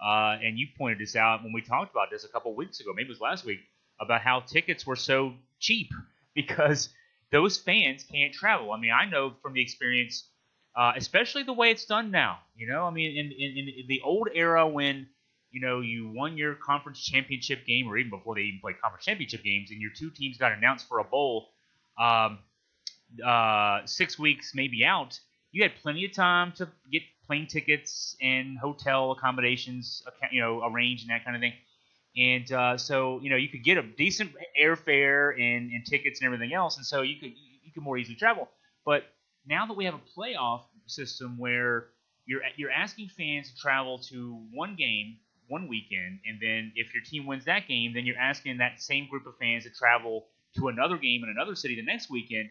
and you pointed this out when we talked about this a couple weeks ago, maybe it was last week, about how tickets were so cheap because those fans can't travel. I mean, I know from the experience, especially the way it's done now. In the old era when you won your conference championship game, or even before they even played conference championship games, and your 2 teams got announced for a bowl 6 weeks maybe out, you had plenty of time to get plane tickets and hotel accommodations, arranged and that kind of thing. And so you could get a decent airfare and tickets and everything else, and so you could more easily travel. But now that we have a playoff system where you're asking fans to travel to one game one weekend, and then if your team wins that game, then you're asking that same group of fans to travel to another game in another city the next weekend.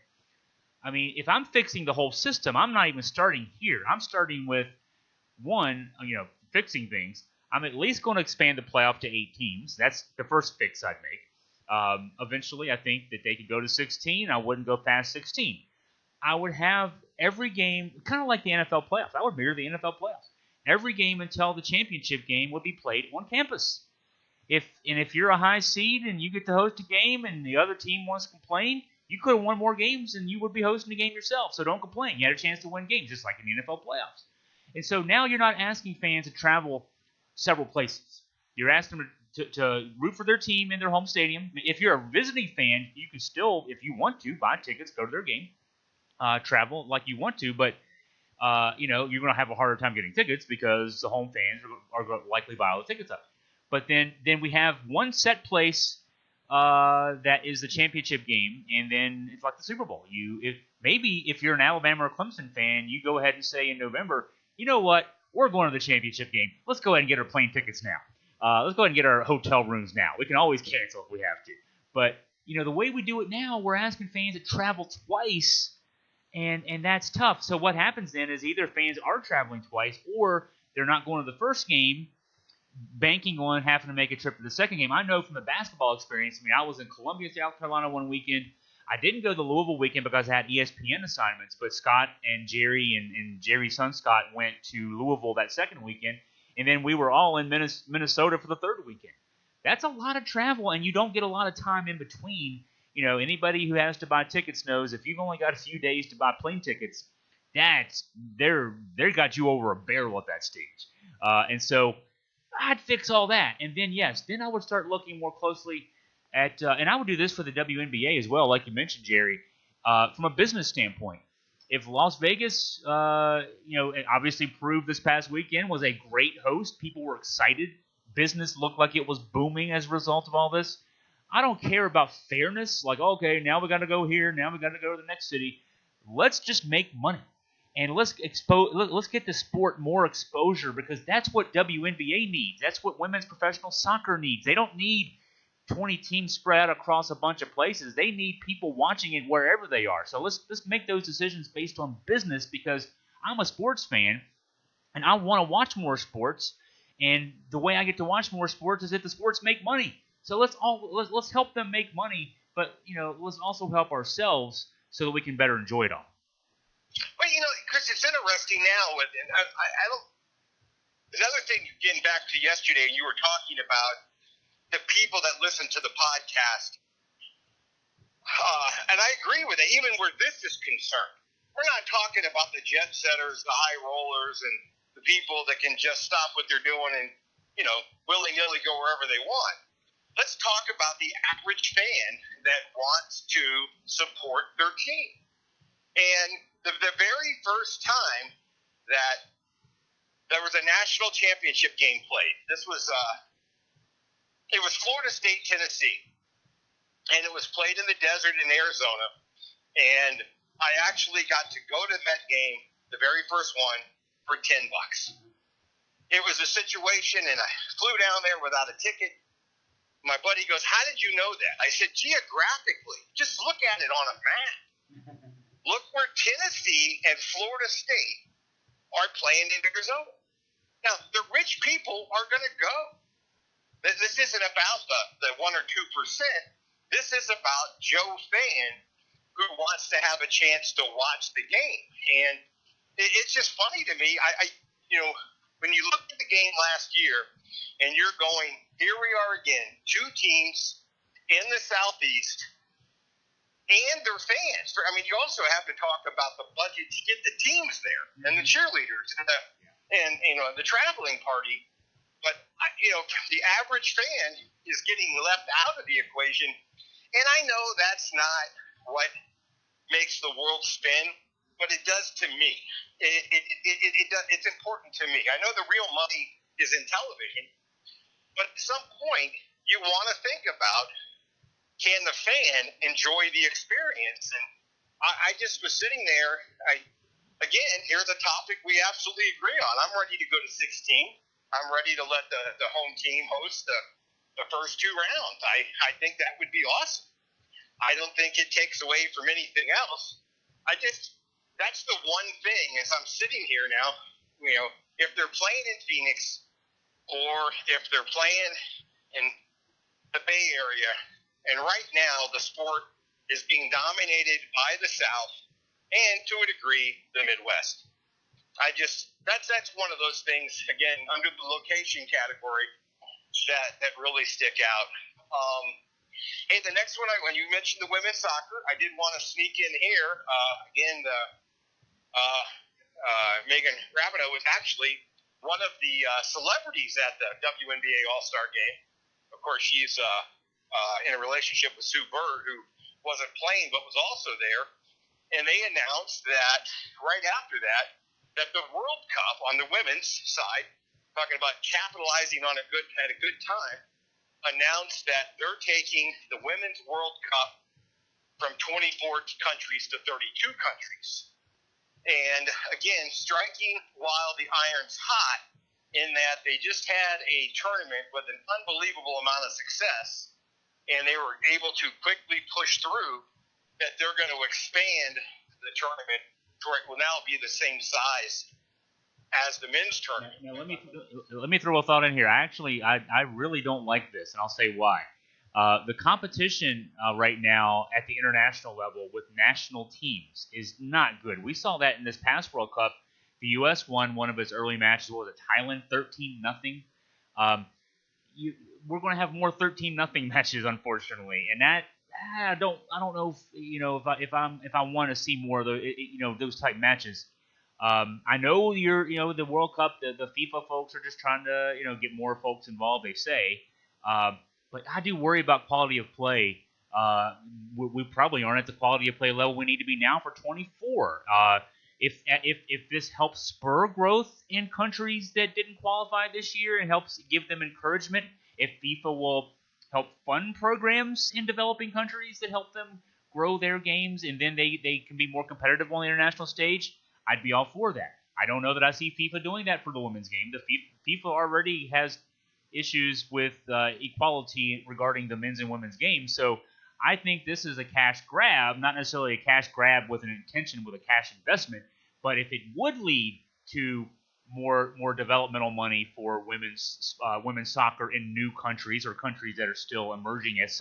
I mean, if I'm fixing the whole system, I'm not even starting here. I'm starting with fixing things. I'm at least going to expand the playoff to 8 teams. That's the first fix I'd make. Eventually, I think that they could go to 16. I wouldn't go past 16. I would have every game kind of like the NFL playoffs. I would mirror the NFL playoffs. Every game until the championship game would be played on campus. If you're a high seed and you get to host a game and the other team wants to complain, you could have won more games and you would be hosting the game yourself. So don't complain. You had a chance to win games, just like in the NFL playoffs. And so now you're not asking fans to travel several places. You're asking them to root for their team in their home stadium. If you're a visiting fan, you can still, if you want to, buy tickets, go to their game, travel like you want to, but you're going to have a harder time getting tickets because the home fans are going to likely buy all the tickets up. But then we have one set place that is the championship game, and then it's like the Super Bowl. If you're an Alabama or Clemson fan, you go ahead and say in November, you know what, we're going to the championship game. Let's go ahead and get our plane tickets now. Let's go ahead and get our hotel rooms now. We can always cancel if we have to. But the way we do it now, we're asking fans to travel twice, and that's tough. So what happens then is either fans are traveling twice, or they're not going to the first game, banking on having to make a trip to the second game. I know from the basketball experience, I was in Columbia, South Carolina one weekend. I didn't go the Louisville weekend because I had ESPN assignments, but Scott and Jerry and Jerry's son Scott went to Louisville that second weekend, and then we were all in Minnesota for the third weekend. That's a lot of travel, and you don't get a lot of time in between. Anybody who has to buy tickets knows if you've only got a few days to buy plane tickets, they got you over a barrel at that stage. And so I'd fix all that, and then I would start looking more closely at, and I would do this for the WNBA as well, like you mentioned, Jerry, from a business standpoint. If Las Vegas, obviously proved this past weekend was a great host, people were excited, business looked like it was booming as a result of all this. I don't care about fairness, like, okay, now we got to go here, now we got to go to the next city. Let's just make money. And let's get the sport more exposure, because that's what WNBA needs. That's what women's professional soccer needs. They don't need 20 teams spread out across a bunch of places. They need people watching it wherever they are. So let's make those decisions based on business, because I'm a sports fan and I want to watch more sports. And the way I get to watch more sports is if the sports make money. So let's help them make money, but let's also help ourselves so that we can better enjoy it all. Well, Chris, it's interesting now. I don't. Another thing, getting back to yesterday, you were talking about the people that listen to the podcast, and I agree with it. Even where this is concerned, we're not talking about the jet setters, the high rollers, and the people that can just stop what they're doing and willy nilly go wherever they want. Let's talk about the average fan that wants to support their team. And the very first time that there was a national championship game played, it was Florida State, Tennessee, and it was played in the desert in Arizona. And I actually got to go to that game, the very first one, for $10. It was a situation, and I flew down there without a ticket. My buddy goes, "How did you know that?" I said, "Geographically, just look at it on a map. Look where Tennessee and Florida State are playing in Arizona." Now, the rich people are going to go. This isn't about the 1 or 2%. This is about Joe fan who wants to have a chance to watch the game. And it's just funny to me. When you look at the game last year and you're going, here we are again, two teams in the Southeast and their fans. You also have to talk about the budget to get the teams there and the cheerleaders and the traveling party. But, the average fan is getting left out of the equation. And I know that's not what makes the world spin, but it does to me. It's important to me. I know the real money is in television, but at some point you want to think about, can the fan enjoy the experience? And I just was sitting there. Again, here's a topic we absolutely agree on. I'm ready to go to 16. I'm ready to let the home team host the first two rounds. I think that would be awesome. I don't think it takes away from anything else. That's the one thing, as I'm sitting here now, if they're playing in Phoenix or if they're playing in the Bay Area And right now, the sport is being dominated by the South and, to a degree, the Midwest. That's one of those things, again, under the location category that really stick out. Hey, the next one, when you mentioned the women's soccer, I did want to sneak in here. Again, Megan Rapinoe was actually one of the celebrities at the WNBA All-Star Game. Of course, she's in a relationship with Sue Bird, who wasn't playing but was also there. And they announced that right after that the World Cup on the women's side, talking about capitalizing on at a good time, announced that they're taking the Women's World Cup from 24 countries to 32 countries. And again, striking while the iron's hot, in that they just had a tournament with an unbelievable amount of success, and they were able to quickly push through that they're going to expand the tournament to where it will now be the same size as the men's tournament. Now let me throw a thought in here. I really don't like this, and I'll say why. The competition right now at the international level with national teams is not good. We saw that in this past World Cup. The U.S. won one of its early matches. What was it, Thailand, 13-0. We're going to have more 13-0 matches, unfortunately, and that I don't know if I want to see more of those type matches. I know the World Cup, the FIFA folks are just trying to get more folks involved. They say, but I do worry about quality of play. We probably aren't at the quality of play level we need to be now for 24. If this helps spur growth in countries that didn't qualify this year and helps give them encouragement, if FIFA will help fund programs in developing countries that help them grow their games and then they can be more competitive on the international stage, I'd be all for that. I don't know that I see FIFA doing that for the women's game. The FIFA already has issues with equality regarding the men's and women's game, so I think this is a cash grab, not necessarily a cash grab with an intention with a cash investment, but if it would lead to more developmental money for women's soccer in new countries or countries that are still emerging as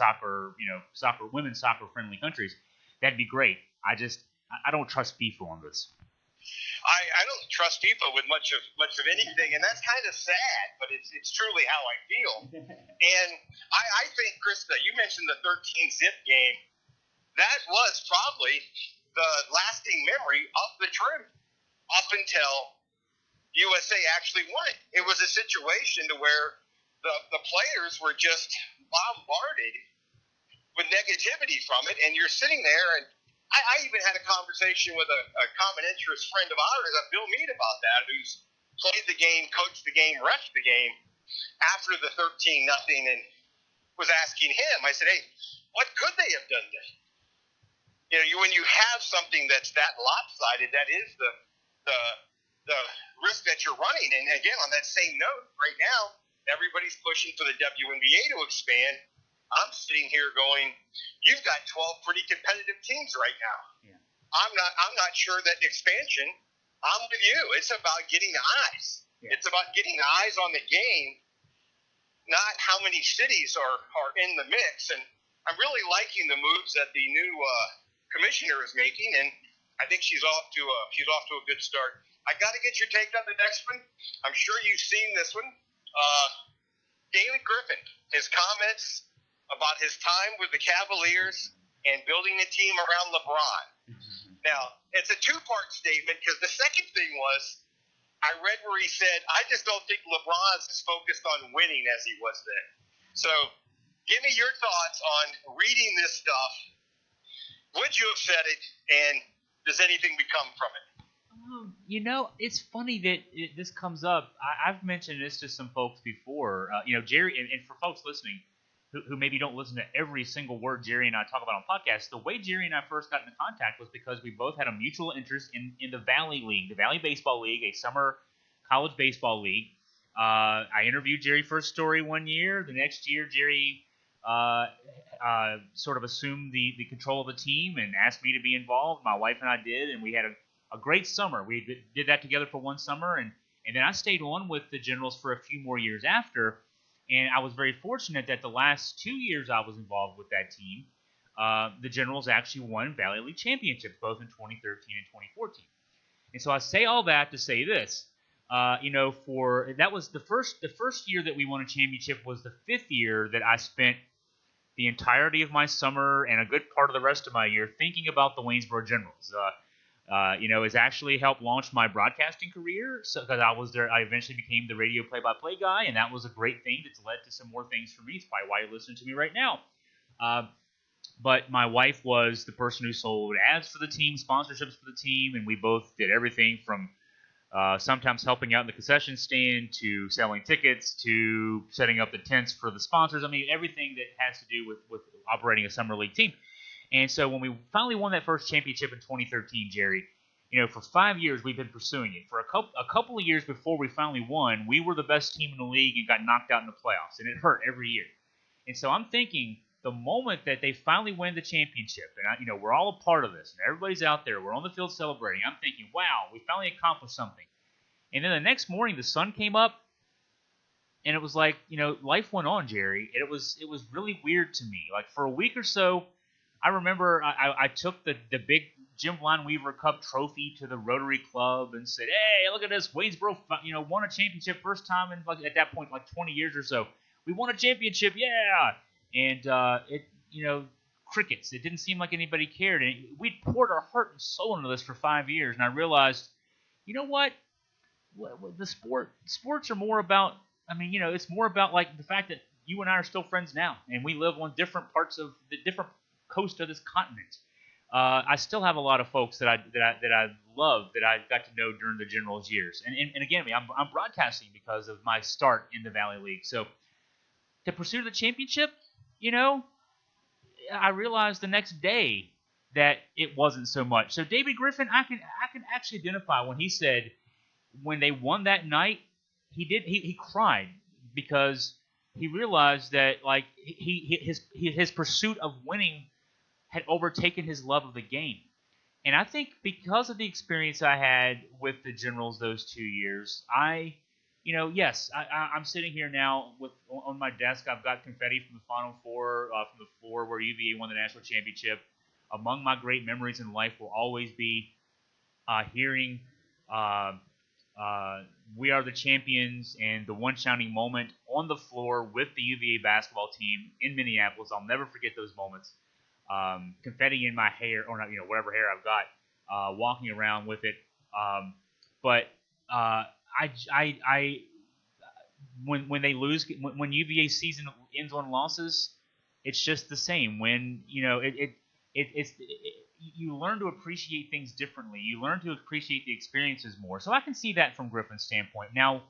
women's soccer friendly countries, that'd be great. I don't trust FIFA on this. I don't trust FIFA with much of anything, and that's kind of sad, but it's truly how I feel. And I think, Krista, you mentioned the 13-zip game. That was probably the lasting memory of the tournament up until USA actually won it. It was a situation to where the players were just bombarded with negativity from it, and you're sitting there, and I even had a conversation with a common interest friend of ours, Bill Meade, about that, who's played the game, coached the game, refed the game after the 13-0, and was asking him. I said, "Hey, what could they have done different?" When you have something that's that lopsided, that is the risk that you're running. And again, on that same note, right now, everybody's pushing for the WNBA to expand. I'm sitting here going, you've got 12 pretty competitive teams right now. Yeah. I'm not sure that expansion. I'm with you. It's about getting the eyes. Yeah. It's about getting eyes on the game, not how many cities are in the mix. And I'm really liking the moves that the new commissioner is making, and I think she's off to a good start. I got to get your take on the next one. I'm sure you've seen this one. David Griffin, his comments about his time with the Cavaliers and building a team around LeBron. Now, it's a two-part statement, because the second thing was, I read where he said, I just don't think LeBron's as focused on winning as he was then. So, give me your thoughts on reading this stuff. Would you have said it, and does anything become from it? It's funny that this comes up. I've mentioned this to some folks before. Jerry, and for folks listening who maybe don't listen to every single word Jerry and I talk about on podcasts, the way Jerry and I first got into contact was because we both had a mutual interest in the Valley League, the Valley Baseball League, a summer college baseball league. I interviewed Jerry for a story one year. The next year, Jerry sort of assumed the control of the team and asked me to be involved. My wife and I did, and we had a great summer. We did that together for one summer, and then I stayed on with the Generals for a few more years after. And I was very fortunate that the last 2 years I was involved with that team, the Generals actually won Valley League championships, both in 2013 and 2014. And so I say all that to say this. For that was the first year that we won a championship was the 5th year that I spent the entirety of my summer and a good part of the rest of my year thinking about the Waynesboro Generals. It's actually helped launch my broadcasting career. So because I was there, I eventually became the radio play-by-play guy, and that was a great thing that's led to some more things for me. It's probably why you're listening to me right now. But my wife was the person who sold ads for the team, sponsorships for the team, and we both did everything from sometimes helping out in the concession stand to selling tickets to setting up the tents for the sponsors. I mean, everything that has to do with operating a summer league team. And so when we finally won that first championship in 2013, Jerry, for 5 years we've been pursuing it. For a couple of years before we finally won, we were the best team in the league and got knocked out in the playoffs, and it hurt every year. And so I'm thinking the moment that they finally win the championship, and we're all a part of this, and everybody's out there, we're on the field celebrating. I'm thinking, wow, we finally accomplished something. And then the next morning, the sun came up, and it was like, life went on, Jerry. And it was really weird to me. Like for a week or so, I remember I took the big Jim Lineweaver Cup trophy to the Rotary Club and said, hey, look at this, Waynesboro, won a championship first time in at that point 20 years or so. We won a championship, yeah. And crickets. It didn't seem like anybody cared. And we'd poured our heart and soul into this for 5 years, and I realized, you know what? The sports are more about. It's more about like the fact that you and I are still friends now, and we live on different parts of the different coast of this continent. I still have a lot of folks that I love that I got to know during the Generals years, and again, I'm broadcasting because of my start in the Valley League. So to pursue the championship, I realized the next day that it wasn't so much. So David Griffin, I can actually identify when he said when they won that night, he cried because he realized that like his pursuit of winning had overtaken his love of the game. And I think because of the experience I had with the Generals those 2 years, I'm sitting here now on my desk. I've got confetti from the Final Four, from the floor where UVA won the national championship. Among my great memories in life will always be hearing "We Are the Champions" and the one shining moment on the floor with the UVA basketball team in Minneapolis. I'll never forget those moments. Confetti in my hair, or not, whatever hair I've got, walking around with it. When they lose, when UVA season ends on losses, it's just the same. When you learn to appreciate things differently. You learn to appreciate the experiences more. So I can see that from Griffin's standpoint. Now,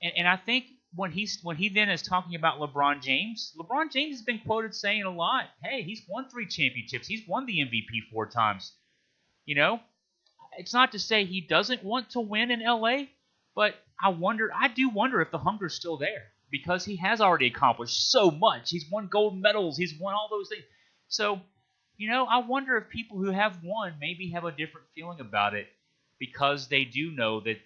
and I think when he then is talking about LeBron James has been quoted saying a lot, hey, he's won 3 championships. He's won the MVP 4 times. It's not to say he doesn't want to win in LA, but I do wonder if the hunger's still there because he has already accomplished so much. He's won gold medals. He's won all those things. So, I wonder if people who have won maybe have a different feeling about it because they do know that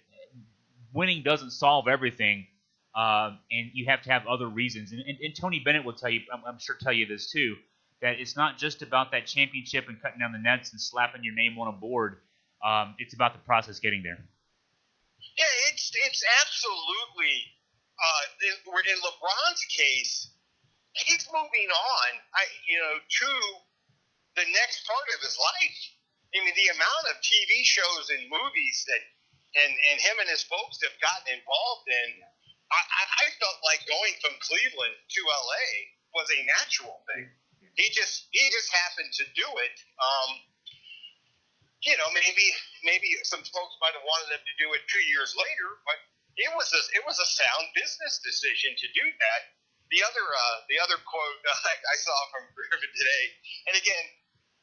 winning doesn't solve everything, and you have to have other reasons. And Tony Bennett will tell you, I'm sure tell you this too, that it's not just about that championship and cutting down the nets and slapping your name on a board. It's about the process getting there. Yeah, it's absolutely. In LeBron's case, he's moving on. To the next part of his life. I mean, the amount of TV shows and movies that and him and his folks have gotten involved in. I felt like going from Cleveland to LA was a natural thing. He just happened to do it. Maybe some folks might have wanted him to do it 2 years later, but it was a sound business decision to do that. The other quote I saw from Griffin today, and again,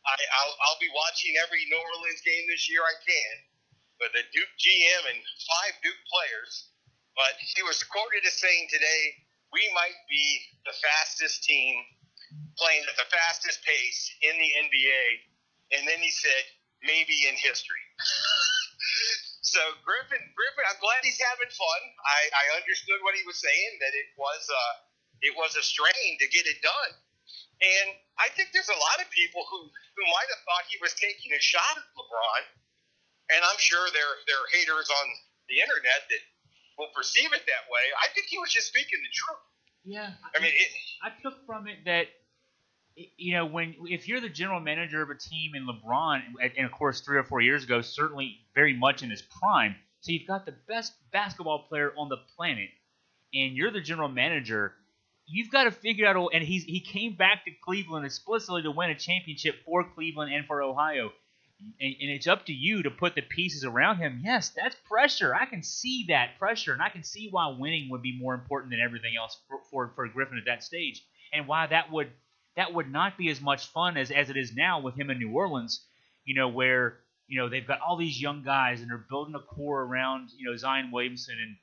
I'll be watching every New Orleans game this year I can, but the Duke GM and 5 Duke players. But he was quoted as saying today, "We might be the fastest team playing at the fastest pace in the NBA," and then he said, "Maybe in history." So Griffin, I'm glad he's having fun. I understood what he was saying, that it was a strain to get it done. And I think there's a lot of people who might have thought he was taking a shot at LeBron. And I'm sure there are haters on the internet that will perceive it that way. I think he was just speaking the truth. Yeah. I mean, I took from it that, if you're the general manager of a team in LeBron, and of course 3 or 4 years ago, certainly very much in his prime, so you've got the best basketball player on the planet, and you're the general manager, you've got to figure out. And he came back to Cleveland explicitly to win a championship for Cleveland and for Ohio, and it's up to you to put the pieces around him. Yes, that's pressure. I can see that pressure, and I can see why winning would be more important than everything else for Griffin at that stage, and why that would not be as much fun as it is now with him in New Orleans, where they've got all these young guys and they're building a core around Zion Williamson, and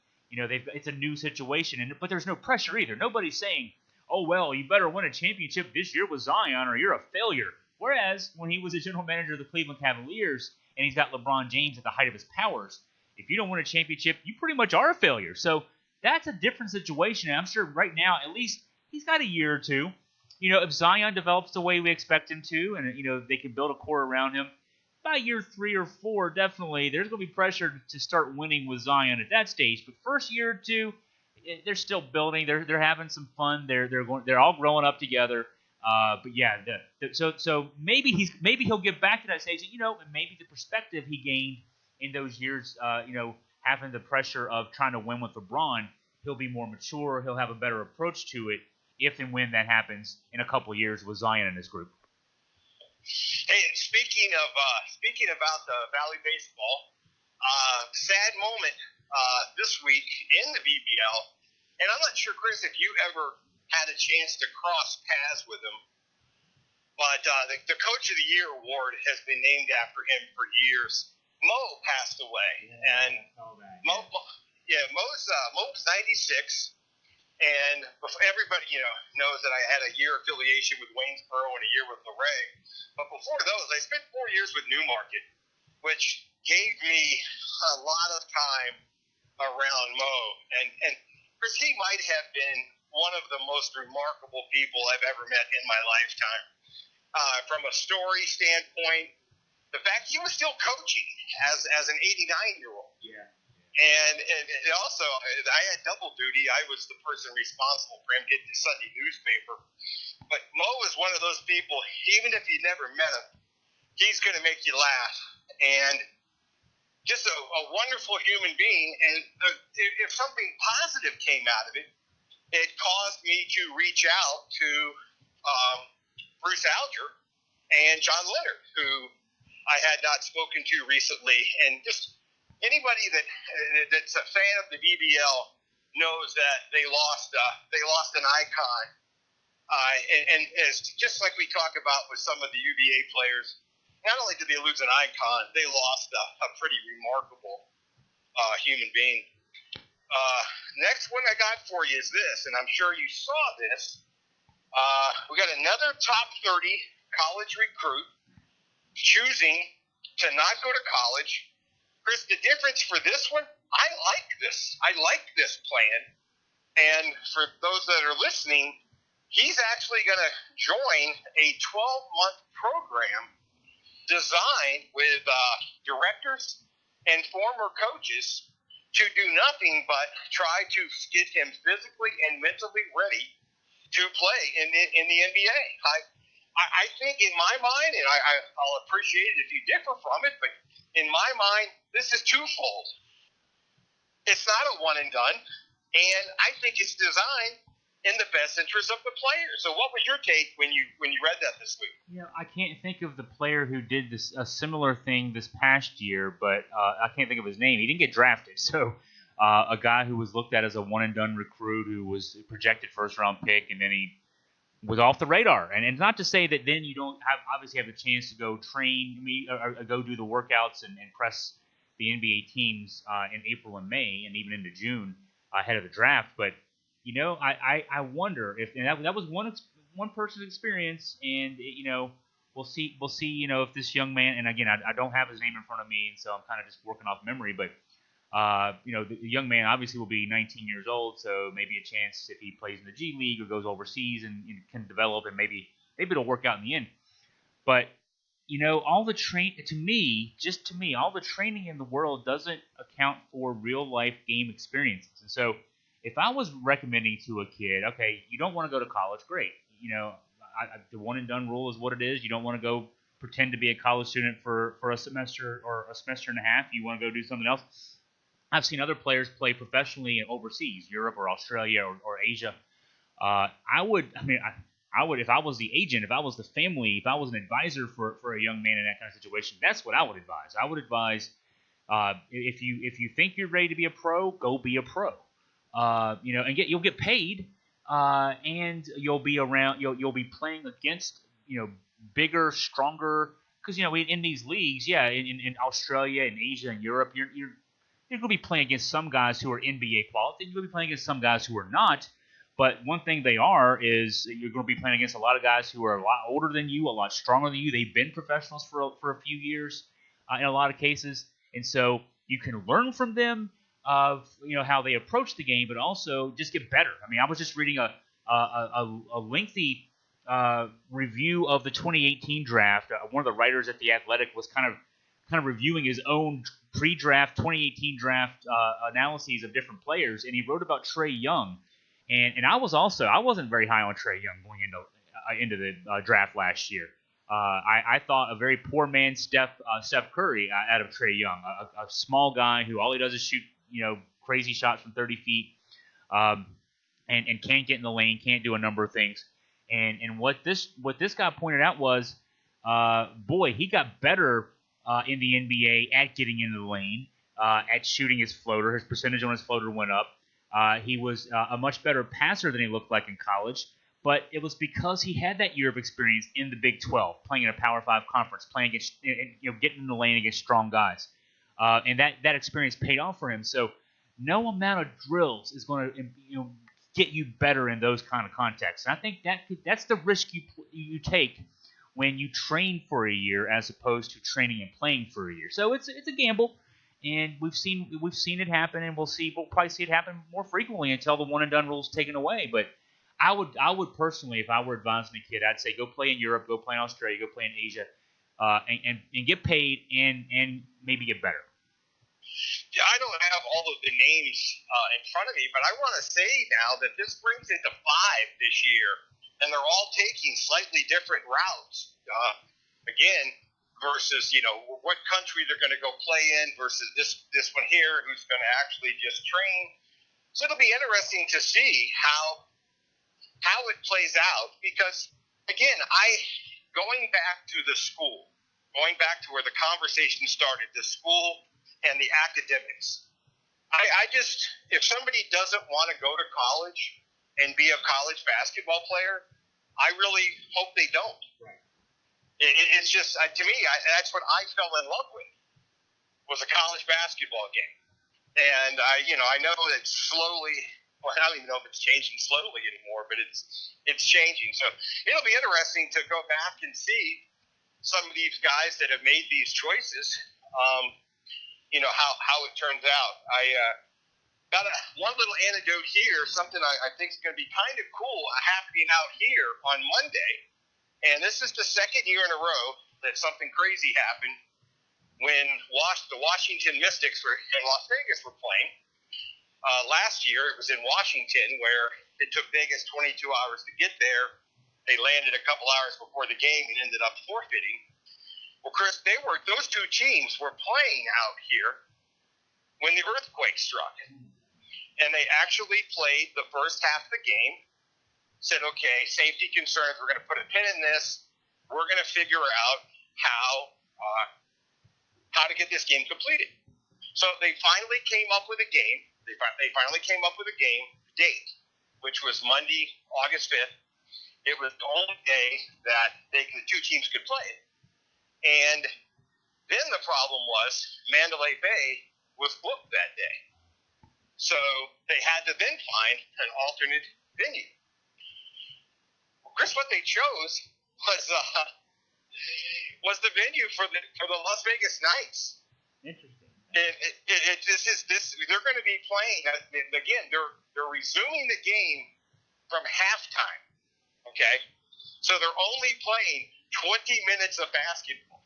it's a new situation, but there's no pressure either. Nobody's saying, oh well, you better win a championship this year with Zion or you're a failure. Whereas when he was a general manager of the Cleveland Cavaliers and he's got LeBron James at the height of his powers, if you don't win a championship, you pretty much are a failure. So that's a different situation, and I'm sure right now at least he's got a year or two. If Zion develops the way we expect him to, and they can build a core around him, by year 3 or 4, definitely there's going to be pressure to start winning with Zion at that stage. But first year or two, they're still building. They're having some fun. They're all growing up together. But yeah, so maybe he'll get back to that stage. And maybe the perspective he gained in those years, having the pressure of trying to win with LeBron, he'll be more mature. He'll have a better approach to it if and when that happens in a couple of years with Zion and his group. Hey, speaking about the Valley baseball, sad moment this week in the BBL, and I'm not sure, Chris, if you ever had a chance to cross paths with him, but the Coach of the Year award has been named after him for years. Mo passed away, and Mo's 96. And everybody, knows that I had a year affiliation with Waynesboro and a year with Luray. But before those, I spent 4 years with Newmarket, which gave me a lot of time around Mo. And Chris, he might have been one of the most remarkable people I've ever met in my lifetime. From a story standpoint, the fact he was still coaching as an 89-year-old. Yeah. And also, I had double duty. I was the person responsible for him getting the Sunday newspaper. But Mo is one of those people, even if you never met him, he's going to make you laugh. And just a wonderful human being. And if something positive came out of it, it caused me to reach out to Bruce Alger and John Leonard, who I had not spoken to recently. And just anybody that's a fan of the BBL knows that they lost an icon, and as just like we talk about with some of the UVA players, not only did they lose an icon, they lost a pretty remarkable human being. Next one I got for you is this, and I'm sure you saw this. We got another top 30 college recruit choosing to not go to college. Chris, the difference for this one, I like this plan. And for those that are listening, he's actually going to join a 12-month program designed with directors and former coaches to do nothing but try to get him physically and mentally ready to play in the NBA. I think in my mind, and I'll appreciate it if you differ from it, but in my mind, this is twofold. It's not a one and done, and I think it's designed in the best interest of the player. So what was your take when you read that this week? I can't think of the player who did a similar thing this past year, but I can't think of his name. He didn't get drafted, so a guy who was looked at as a one and done recruit who was a projected first round pick, and then he was off the radar. And it's not to say that then you don't obviously have the chance to go train or go do the workouts and press the NBA teams in April and May and even into June ahead of the draft. But I wonder if, and that was one person's experience, and we'll see. We'll see. You know, if this young man, and again, I don't have his name in front of me, and so I'm kind of just working off memory. But you know, the young man obviously will be 19 years old, so maybe a chance if he plays in the G League or goes overseas and can develop, and maybe it'll work out in the end. But you know, all the to me, all the training in the world doesn't account for real life game experiences. And so, if I was recommending to a kid, okay, you don't want to go to college, great. You know, the one and done rule is what it is. You don't want to go pretend to be a college student for a semester or a semester and a half. You want to go do something else. I've seen other players play professionally overseas, Europe or Australia or Asia. I would, if I was the agent, if I was the family, if I was an advisor for a young man in that kind of situation, that's what I would advise. I would advise if you think you're ready to be a pro, go be a pro. You know, and you'll get paid, and you'll be around. You'll be playing against bigger, stronger. Because in these leagues, in Australia and Asia and Europe, you're going to be playing against some guys who are NBA qualified. You're going to be playing against some guys who are not. But one thing they are is you're going to be playing against a lot of guys who are a lot older than you, a lot stronger than you. They've been professionals for a few years in a lot of cases, and so you can learn from them of how they approach the game, but also just get better. I mean, I was just reading a lengthy review of the 2018 draft. One of the writers at The Athletic was kind of reviewing his own pre-draft 2018 draft analyses of different players, and he wrote about Trae Young. And I wasn't very high on Trae Young going into the draft last year. I thought a very poor man Steph Curry out of Trae Young, a small guy who all he does is shoot crazy shots from 30 feet, and can't get in the lane, can't do a number of things. And what this guy pointed out was, boy, he got better in the NBA at getting into the lane, at shooting his floater. His percentage on his floater went up. He was a much better passer than he looked like in college, but it was because he had that year of experience in the Big 12, playing in a Power 5 conference, playing against, getting in the lane against strong guys, and that experience paid off for him. So no amount of drills is going to get you better in those kind of contexts. And I think that's the risk you take when you train for a year as opposed to training and playing for a year. So it's a gamble. And we've seen it happen, and we'll probably see it happen more frequently until the one and done rule is taken away. But I would personally, if I were advising a kid, I'd say go play in Europe, go play in Australia, go play in Asia, and get paid and maybe get better. Yeah, I don't have all of the names in front of me, but I want to say now that this brings it to 5 this year, and they're all taking slightly different routes. Again, versus what country they're going to go play in versus this one here who's going to actually just train. So it'll be interesting to see how it plays out, because again, going back to the school, going back to where the conversation started, the school and the academics. I just, if somebody doesn't want to go to college and be a college basketball player, I really hope they don't. Right. It's just, to me, that's what I fell in love with, was a college basketball game. And I know that slowly, well, I don't even know if it's changing slowly anymore, but it's changing. So it'll be interesting to go back and see some of these guys that have made these choices, how it turns out. I got one little anecdote here, something I think is going to be kind of cool happening out here on Monday. And this is the second year in a row that something crazy happened when the Washington Mystics in Las Vegas were playing. Last year, it was in Washington, where it took Vegas 22 hours to get there. They landed a couple hours before the game and ended up forfeiting. Well, Chris, those two teams were playing out here when the earthquake struck. And they actually played the first half of the game, said, okay, safety concerns, we're going to put a pin in this. We're going to figure out how to get this game completed. So they finally came up with a game. They finally came up with a game date, which was Monday, August 5th. It was the only day that the two teams could play. And then the problem was Mandalay Bay was booked that day. So they had to then find an alternate venue. Chris, what they chose was was the venue for the Las Vegas Knights. Interesting. They're going to be playing again. They're resuming the game from halftime. Okay, so they're only playing 20 minutes of basketball,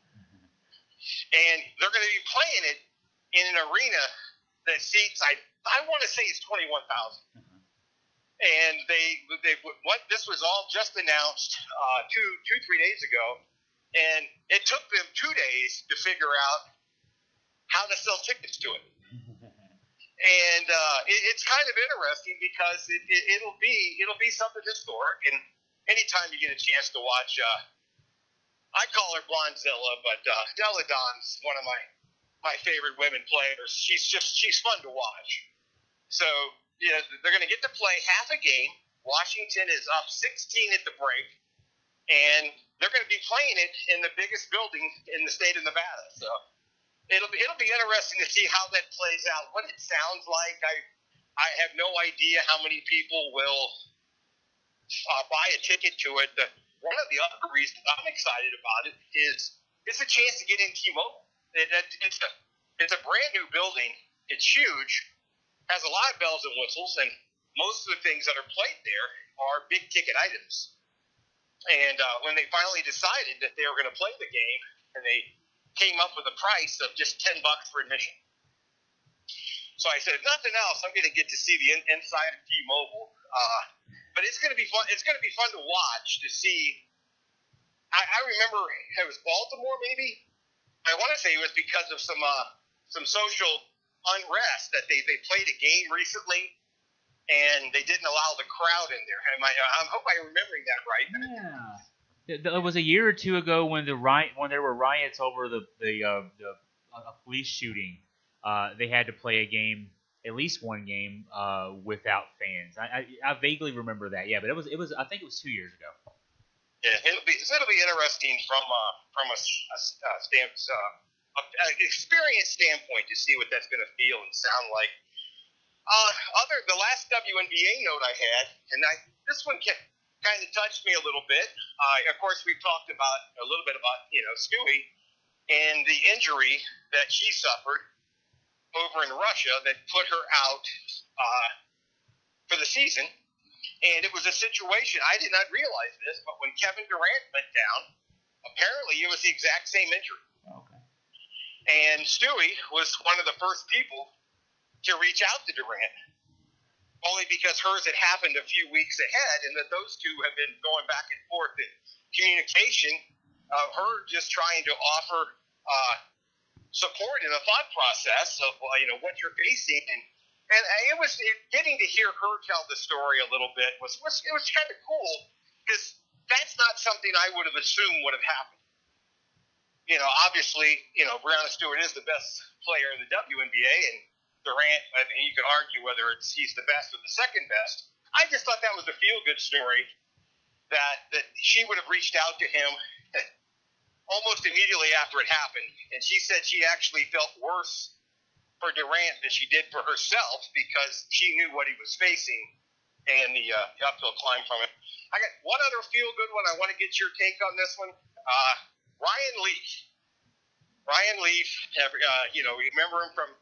and they're going to be playing it in an arena that seats I want to say it's 21,000. And this was all just announced 3 days ago, and it took them 2 days to figure out how to sell tickets to it. And it's kind of interesting because it'll be something historic. And anytime you get a chance to watch, I call her Blondzilla, but Della Don's one of my favorite women players. She's fun to watch. So. Yeah, they're going to get to play half a game. Washington is up 16 at the break, and they're going to be playing it in the biggest building in the state of Nevada. So it'll be interesting to see how that plays out. What it sounds like, I have no idea how many people will buy a ticket to it. One of the other reasons I'm excited about it is it's a chance to get in T-Mobile. It's a brand new building. It's huge. Has a lot of bells and whistles, and most of the things that are played there are big-ticket items. And when they finally decided that they were going to play the game, and they came up with a price of just $10 for admission. So I said, if nothing else, I'm going to get to see the inside of T-Mobile. But it's going to be fun. It's going to be fun to watch to see. I remember it was Baltimore, maybe. I want to say it was because of some social unrest that they played a game recently and they didn't allow the crowd in there. I hope I'm remembering that right. Yeah, it was a year or two ago when there were riots over a police shooting. They had to play a game, at least one game, without fans. I vaguely remember that. Yeah, but it was I think it was 2 years ago. Yeah, it'll be interesting from a experience standpoint to see what that's going to feel and sound like. The last WNBA note I had, and this one kind of touched me a little bit. Of course, we've talked a little bit about Stewie and the injury that she suffered over in Russia that put her out for the season. And it was a situation, I did not realize this, but when Kevin Durant went down, apparently it was the exact same injury. Okay. And Stewie was one of the first people to reach out to Durant, only because hers had happened a few weeks ahead, and that those two have been going back and forth in communication of her just trying to offer support in the thought process of what you're facing, and it was getting to hear her tell the story a little bit was kind of cool, because that's not something I would have assumed would have happened. Obviously, Breanna Stewart is the best player in the WNBA, and Durant, I mean, you could argue whether he's the best or the second best. I just thought that was a feel-good story that she would have reached out to him almost immediately after it happened, and she said she actually felt worse for Durant than she did for herself because she knew what he was facing and the uphill climb from it. I got one other feel-good one. I want to get your take on this one. Ryan Leaf. Ryan Leaf, remember him from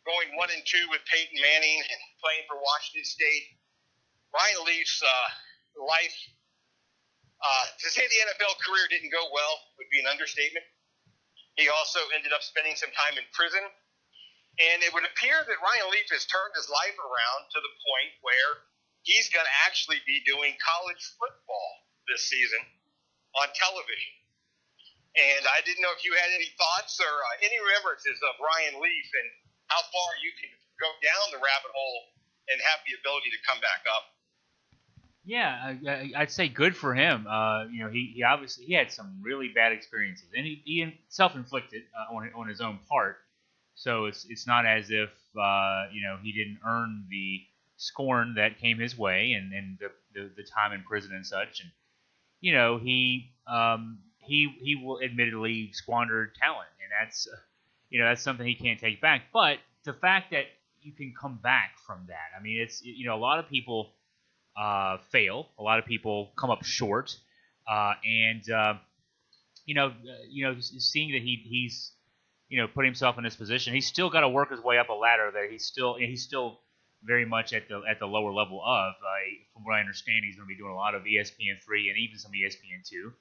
going 1-2 with Peyton Manning and playing for Washington State. Ryan Leaf's life, to say the NFL career didn't go well would be an understatement. He also ended up spending some time in prison. And it would appear that Ryan Leaf has turned his life around to the point where he's going to actually be doing college football this season on television. And I didn't know if you had any thoughts or any remembrances of Ryan Leaf and how far you can go down the rabbit hole and have the ability to come back up. Yeah, I'd say good for him. He obviously had some really bad experiences, and he self-inflicted on his own part. So it's not as if he didn't earn the scorn that came his way and the time in prison and such. And he will admittedly squander talent, and that's something he can't take back. But the fact that you can come back from that, I mean, it's a lot of people fail, a lot of people come up short, and seeing that he's put himself in this position, he's still got to work his way up a ladder. That he's still very much at the lower level of. From what I understand, he's going to be doing a lot of ESPN3 and even some ESPN2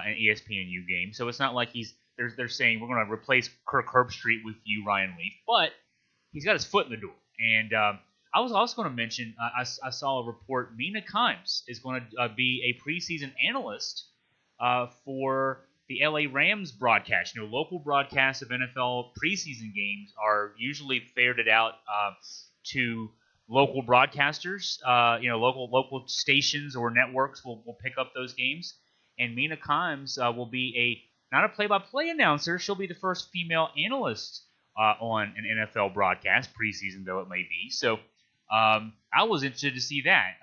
and ESPNU games. So it's not like they're saying we're going to replace Kirk Herbstreit with you, Ryan Leaf, but he's got his foot in the door. And I was also going to mention, I saw a report, Mina Kimes is going to be a preseason analyst for the LA Rams broadcast. Local broadcasts of NFL preseason games are usually ferreted out to local broadcasters. Local stations or networks will pick up those games. And Mina Kimes will be not a play-by-play announcer. She'll be the first female analyst on an NFL broadcast, preseason though it may be. So I was interested to see that.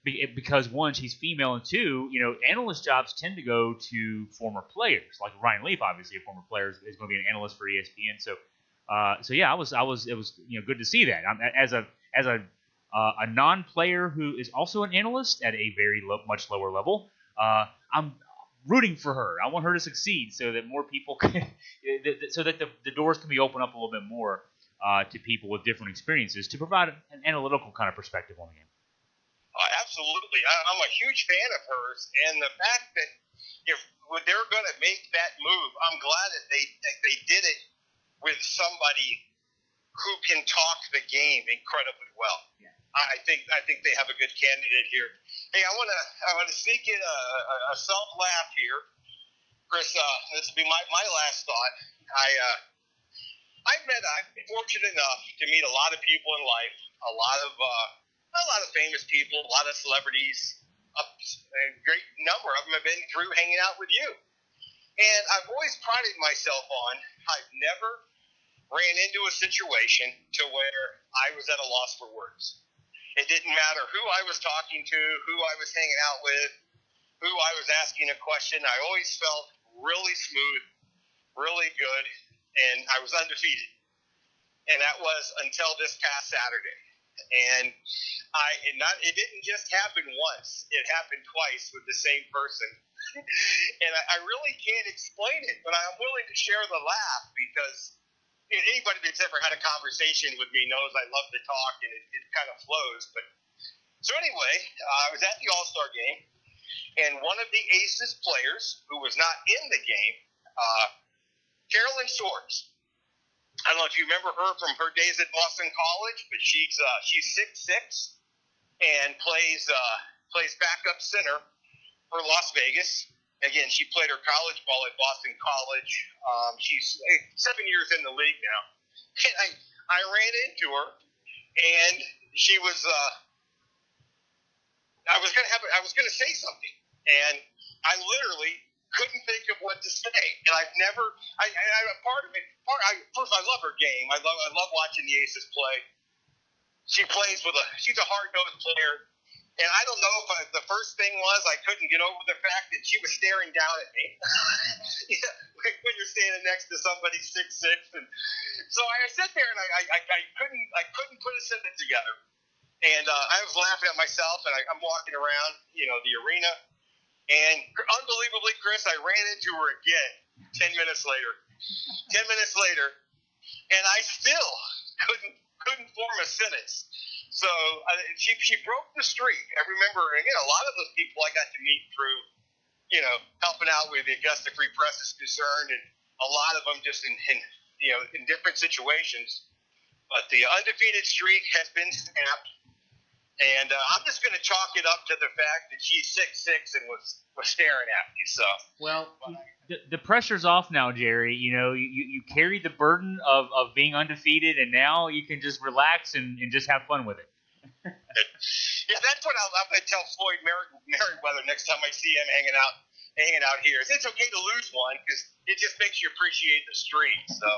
It's because one, she's female, and two, analyst jobs tend to go to former players. Like Ryan Leaf, obviously a former player, is going to be an analyst for ESPN. So yeah, it was good to see that. As a non-player who is also an analyst at a very much lower level, I'm rooting for her. I want her to succeed so that more people can, so that the doors can be opened up a little bit more to people with different experiences to provide an analytical kind of perspective on the game. Absolutely. I'm a huge fan of hers, and the fact that if they're going to make that move, I'm glad that they did it with somebody who can talk the game incredibly well. Yeah. I think they have a good candidate here. Hey, I want to sneak in a self laugh here, Chris. This will be my last thought. I'm fortunate enough to meet a lot of people in life, a lot of famous people, a lot of celebrities. A great number of them have been through hanging out with you. And I've always prided myself on I've never ran into a situation to where I was at a loss for words. It didn't matter who I was talking to, who I was hanging out with, who I was asking a question. I always felt really smooth, really good, and I was undefeated. And that was until this past Saturday. And it didn't just happen once. It happened twice with the same person. And I really can't explain it, but I'm willing to share the laugh because anybody that's ever had a conversation with me knows I love to talk and it kind of flows. But so anyway, I was at the All-Star game, and one of the Aces players who was not in the game, Carolyn Shores. I don't know if you remember her from her days at Boston College, but she's 6'6" and plays backup center for Las Vegas. Again, she played her college ball at Boston College. She's 7 years in the league now. And I ran into her, and she was I was gonna say something, and I literally couldn't think of what to say. And I've never first I love her game. I love watching the Aces play. She's a hard-nosed player. And I don't know if the first thing was I couldn't get over the fact that she was staring down at me. When you're standing next to somebody 6'6", and so I sat there and I couldn't put a sentence together. And I was laughing at myself, and I'm walking around, the arena, and unbelievably, Chris, I ran into her again 10 minutes later. 10 minutes later, and I still couldn't form a sentence. So she broke the streak. I remember, a lot of those people I got to meet through, helping out with the Augusta Free Press is concerned, and a lot of them just in different situations. But the undefeated streak has been snapped, and I'm just going to chalk it up to the fact that she's 6'6" and was staring at me. So the pressure's off now, Jerry. You carried the burden of being undefeated, and now you can just relax and just have fun with it. Yeah, that's what I'm going to tell Floyd Merriweather next time I see him hanging out here. It's okay to lose one because it just makes you appreciate the streak. So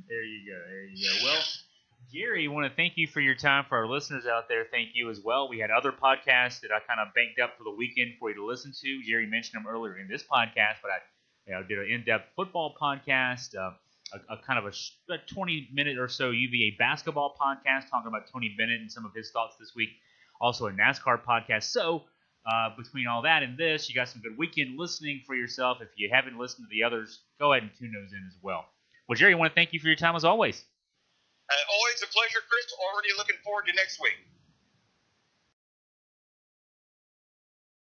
There you go. Well, Jerry, I want to thank you for your time. For our listeners out there, thank you as well. We had other podcasts that I kind of banked up for the weekend for you to listen to. Jerry mentioned them earlier in this podcast, but I did an in-depth football podcast, a kind of a 20-minute or so UVA basketball podcast talking about Tony Bennett and some of his thoughts this week. Also a NASCAR podcast. So between all that and this, you got some good weekend listening for yourself. If you haven't listened to the others, go ahead and tune those in as well. Well, Jerry, I want to thank you for your time as always. Always a pleasure, Chris. Already looking forward to next week.